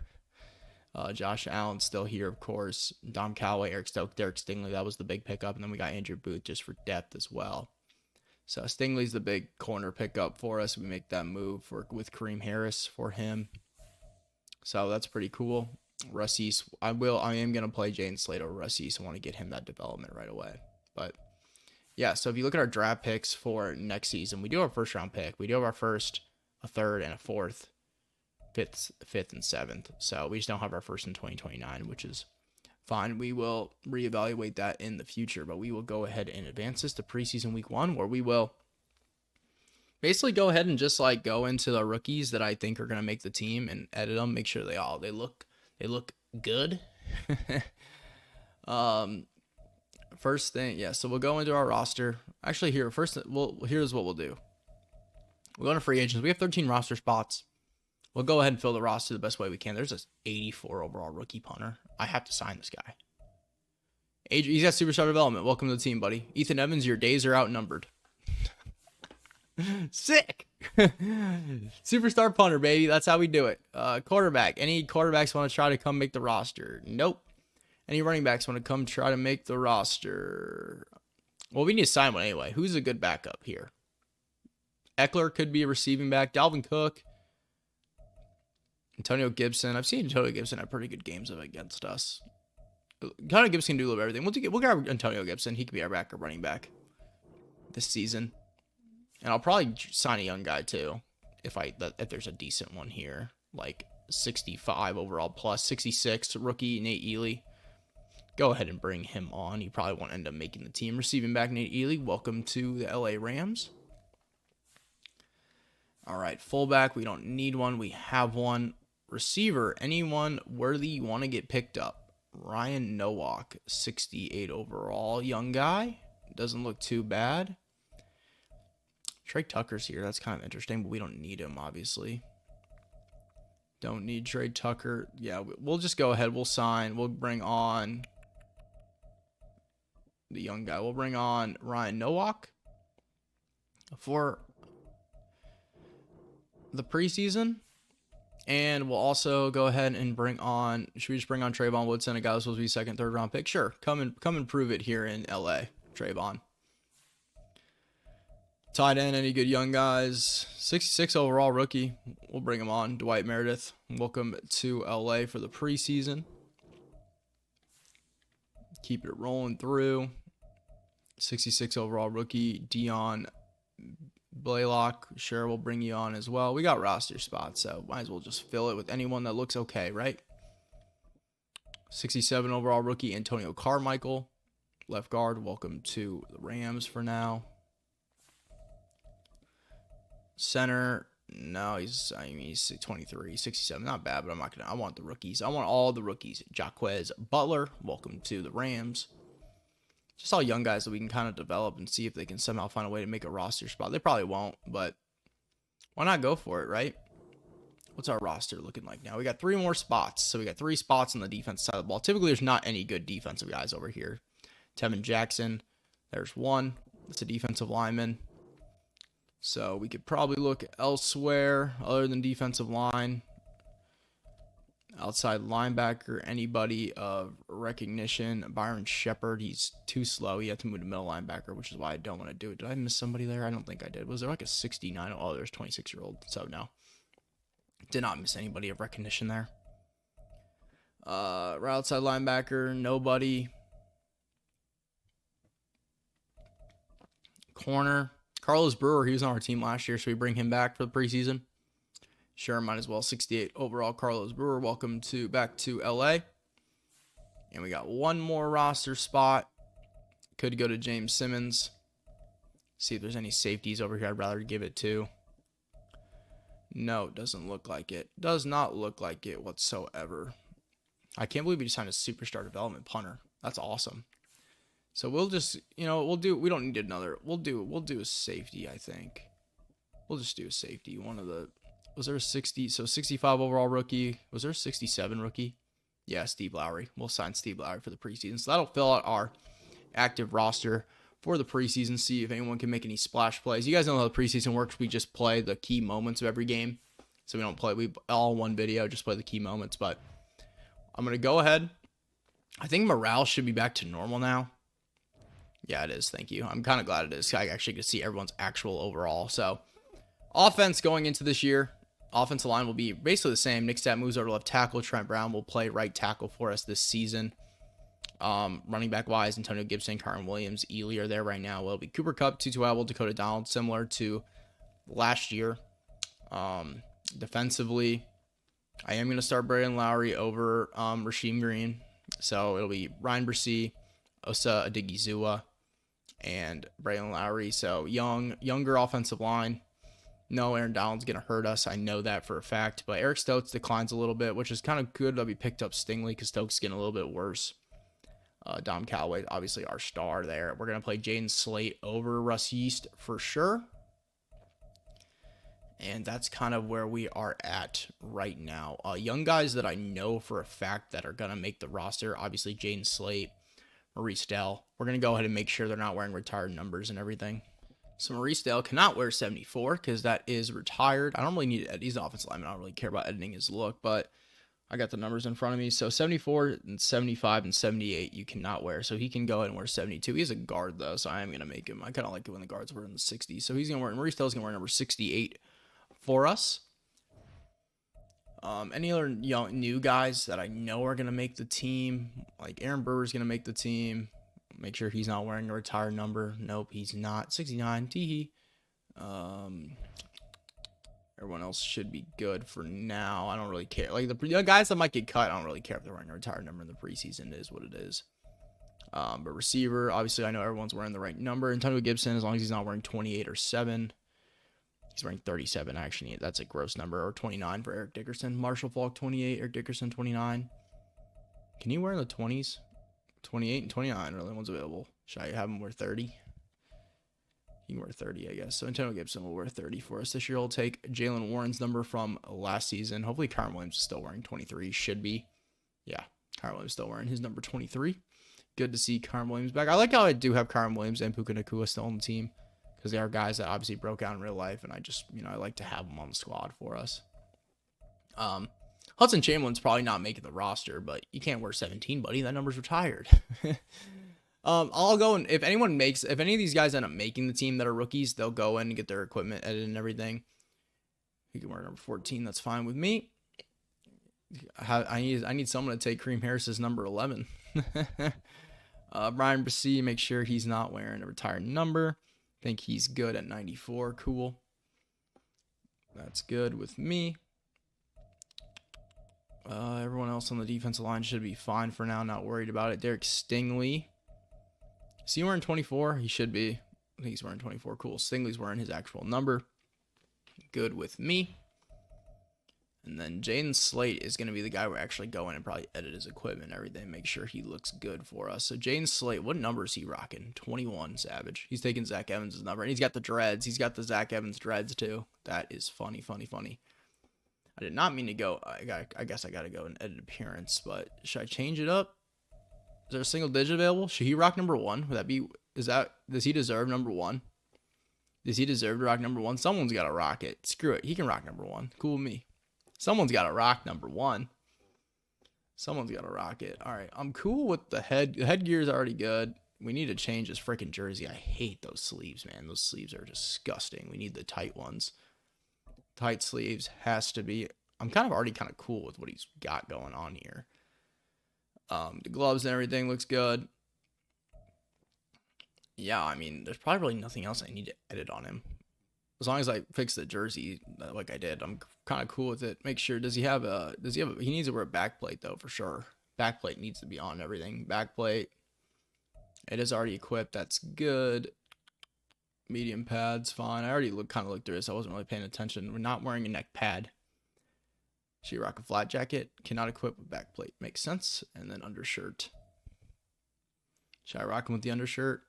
Josh Allen's still here, of course. Dom Callaway, Eric Stokes, Derek Stingley. That was the big pickup. And then we got Andrew Booth just for depth as well. So Stingley's the big corner pickup for us. We make that move with Kareem Harris for him. So that's pretty cool. Russ, I am going to play Jaden Slade over Russ. I want to get him that development right away. But yeah, so if you look at our draft picks for next season, we do have our first round pick. We do have our first, a third, and a fourth. Fifth and seventh. So we just don't have our first in 2029, which is fine. We will reevaluate that in the future, but we will go ahead and advance this to preseason week 1, where we will basically go ahead and just like go into the rookies that I think are going to make the team and edit them, make sure they look good. First thing, yeah, so we'll go into our roster. Actually, here's what we'll do. We'll go to free agents. We have 13 roster spots. We'll go ahead and fill the roster the best way we can. There's a 84 overall rookie punter. I have to sign this guy. He's got superstar development. Welcome to the team, buddy. Ethan Evans, your days are outnumbered. Sick. Superstar punter, baby. That's how we do it. Quarterback. Any quarterbacks want to try to come make the roster? Nope. Any running backs want to come try to make the roster? Well, we need to sign one anyway. Who's a good backup here? Eckler could be a receiving back. Dalvin Cook. Antonio Gibson. I've seen Antonio Gibson have pretty good games against us. Antonio Gibson can do a little bit of everything. We'll grab Antonio Gibson. He could be our backup running back this season. And I'll probably sign a young guy too, if there's a decent one here, like 65 overall plus, 66 rookie Nate Ely. Go ahead and bring him on. He probably won't end up making the team. Receiving back Nate Ely. Welcome to the LA Rams. All right, fullback. We don't need one. We have one. Receiver, anyone worthy you want to get picked up? Ryan Nowak, 68 overall. Young guy. Doesn't look too bad. Trey Tucker's here. That's kind of interesting, but we don't need him, obviously. Don't need Trey Tucker. Yeah, we'll just go ahead. We'll sign. We'll bring on the young guy. We'll bring on Ryan Nowak for the preseason. And we'll also go ahead and bring on, should we just bring on Trayvon Woodson, a guy who's supposed to be second, third round pick? Sure. Come and prove it here in LA, Trayvon. Tight end, any good young guys? 66 overall rookie. We'll bring him on. Dwight Meredith. Welcome to LA for the preseason. Keep it rolling through. 66 overall rookie. Dion Blaylock, sure, we'll bring you on as well. We got roster spots, so might as well just fill it with anyone that looks okay, right? 67 overall rookie Antonio Carmichael, left guard. Welcome to the Rams for now. Center, no, he's 23, 67, not bad, but I want the rookies. I want all the rookies. Jaquez Butler, welcome to the Rams. Just all young guys that we can kind of develop and see if they can somehow find a way to make a roster spot. They probably won't, but why not go for it, right? What's our roster looking like now? We got 3 more spots. So we got 3 spots on the defense side of the ball. Typically, there's not any good defensive guys over here. Tevin Jackson, there's one. That's a defensive lineman. So we could probably look elsewhere other than defensive line. Outside linebacker, anybody of recognition. Byron Shepard, he's too slow. He had to move to middle linebacker, which is why I don't want to do it. Did I miss somebody there? I don't think I did. Was there like a 69? Oh, there's 26-year-old. So no. Did not miss anybody of recognition there. Right outside linebacker, nobody. Corner, Carlos Brewer, he was on our team last year, so we bring him back for the preseason. Sure, might as well. 68 overall, Carlos Brewer. Welcome back to LA. And we got one more roster spot. Could go to James Simmons. See if there's any safeties over here I'd rather give it to. No, doesn't look like it. Does not look like it whatsoever. I can't believe we just signed a superstar development punter. That's awesome. So we'll just, we don't need another. We'll do a safety, I think. We'll just do a safety. Was there a 60? So 65 overall rookie. Was there a 67 rookie? Yeah, Steve Lowry. We'll sign Steve Lowry for the preseason. So that'll fill out our active roster for the preseason. See if anyone can make any splash plays. You guys know how the preseason works. We just play the key moments of every game. So we don't play, we all one video, just play the key moments. But I'm going to go ahead. I think morale should be back to normal now. Yeah, it is. Thank you. I'm kind of glad it is. I actually get to see everyone's actual overall. So offense going into this year, offensive line will be basically the same. Nick Stat moves over to left tackle. Trent Brown will play right tackle for us this season. Running back wise, Antonio Gibson, Kyren Williams, Ely are there right now. Will be Cooper Kupp, Tutu Atwell, Dakota Donald, similar to last year. Defensively, I am going to start Braden Lowry over Rasheem Green. So it'll be Ryan Bresee, Osa Adigizua, and Braden Lowry. So younger offensive line. No, Aaron Donald's going to hurt us. I know that for a fact. But Eric Stokes declines a little bit, which is kind of good that we picked up Stingley because Stokes is getting a little bit worse. Dom Callaway, obviously our star there. We're going to play Jaden Slate over Russ Yeast for sure. And that's kind of where we are at right now. Young guys that I know for a fact that are going to make the roster. Obviously, Jaden Slate, Maurice Dell. We're going to go ahead and make sure they're not wearing retired numbers and everything. So Maurice Dell cannot wear 74 because that is retired. I don't really need to edit. He's an offensive lineman. I don't really care about editing his look, but I got the numbers in front of me. So 74 and 75 and 78 you cannot wear. So he can go ahead and wear 72. He's a guard, though, so I am going to make him. I kind of like it when the guards were in the 60s. So he's going to wear, Maurice Dell's going to wear number 68 for us. Any other new guys that I know are going to make the team, like Aaron Brewer's going to make the team. Make sure he's not wearing a retired number. Nope, he's not. 69, teehee. Everyone else should be good for now. I don't really care. Like the guys that might get cut, I don't really care if they're wearing a retired number in the preseason. It is what it is. But receiver, obviously, I know everyone's wearing the right number. Antonio Gibson, as long as he's not wearing 28 or 7. He's wearing 37, actually. That's a gross number. Or 29 for Eric Dickerson. Marshall Faulk, 28. Eric Dickerson, 29. Can you wear in the 20s? 28 and 29 are the only ones available. Should I have him wear 30? He can wear 30, I guess. So Antonio Gibson will wear 30 for us this year. I'll take Jalen Warren's number from last season. Hopefully Kyren Williams is still wearing 23. Should be. Yeah, Kyren Williams is still wearing his number 23. Good to see Kyren Williams back. I like how I do have Kyren Williams and Puka Nacua still on the team because they are guys that obviously broke out in real life, and I just, I like to have them on the squad for us. Hudson Chamberlain's probably not making the roster, but you can't wear 17, buddy. That number's retired. I'll go and if any of these guys end up making the team that are rookies, they'll go in and get their equipment edited and everything. You can wear number 14. That's fine with me. I need someone to take Kareem Harris's number 11. Brian Bresee, make sure he's not wearing a retired number. I think he's good at 94. Cool. That's good with me. Everyone else on the defensive line should be fine for now. Not worried about it. Derek Stingley. Is he wearing 24? He should be. I think he's wearing 24. Cool. Stingley's wearing his actual number. Good with me. And then Jaden Slate is going to be the guy we're actually going and probably edit his equipment and everything. Make sure he looks good for us. So Jaden Slate, what number is he rocking? 21, savage. He's taking Zach Evans' number. And he's got the dreads. He's got the Zach Evans dreads too. That is funny. I did not mean to go. I guess I got to go and edit appearance. But should I change it up? Is there a single digit available? Should he rock number 1? Would that be... Does he deserve number 1? Does he deserve to rock number 1? Someone's got to rock it. Screw it. He can rock number 1. Cool with me. Someone's got to rock number 1. Someone's got to rock it. All right. I'm cool with the head. The headgear is already good. We need to change his freaking jersey. I hate those sleeves, man. Those sleeves are disgusting. We need the tight ones. Tight sleeves has to be. I'm already kind of cool with what he's got going on here. The gloves and everything looks good. Yeah, I mean, there's probably really nothing else I need to edit on him. As long as I fix the jersey like I did, I'm kind of cool with it. Make sure, he needs to wear a backplate though, for sure. Backplate needs to be on everything. Backplate. It is already equipped. That's good. Medium pads, fine. I already looked through this. I wasn't really paying attention. We're not wearing a neck pad. She rock a flat jacket. Cannot equip with back plate. Makes sense. And then undershirt. Should I rock him with the undershirt?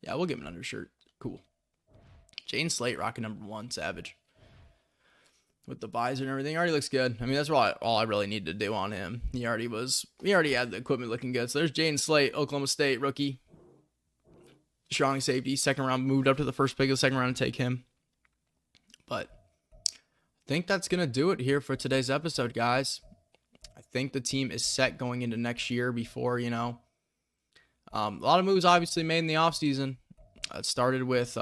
Yeah, we'll give him an undershirt. Cool. Jane Slate rocking number 1. Savage. With the visor and everything. Already looks good. I mean, that's all I really needed to do on him. He already had the equipment looking good. So there's Jane Slate, Oklahoma State rookie. Strong safety. Second round. Moved up to the first pick of the second round to take him. But I think that's going to do it here for today's episode, guys. I think the team is set going into next year before, a lot of moves obviously made in the offseason. It started with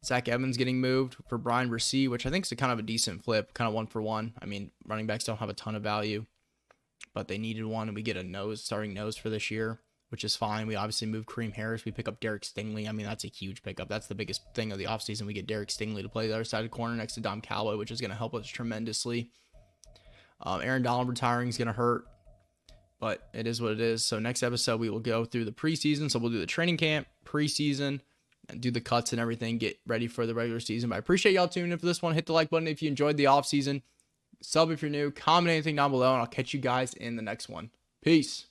Zach Evans getting moved for Brian Bresee, which I think is kind of a decent flip, kind of 1-for-1. I mean, running backs don't have a ton of value, but they needed one, and we get a starting nose for this year, which is fine. We obviously moved Kareem Harris. We pick up Derek Stingley. I mean, that's a huge pickup. That's the biggest thing of the offseason. We get Derek Stingley to play the other side of the corner next to Dom Calloway, which is going to help us tremendously. Aaron Donald retiring is going to hurt, but it is what it is. So next episode, we will go through the preseason. So we'll do the training camp, preseason, and do the cuts and everything, get ready for the regular season. But I appreciate y'all tuning in for this one. Hit the like button if you enjoyed the offseason. Sub if you're new. Comment anything down below, and I'll catch you guys in the next one. Peace.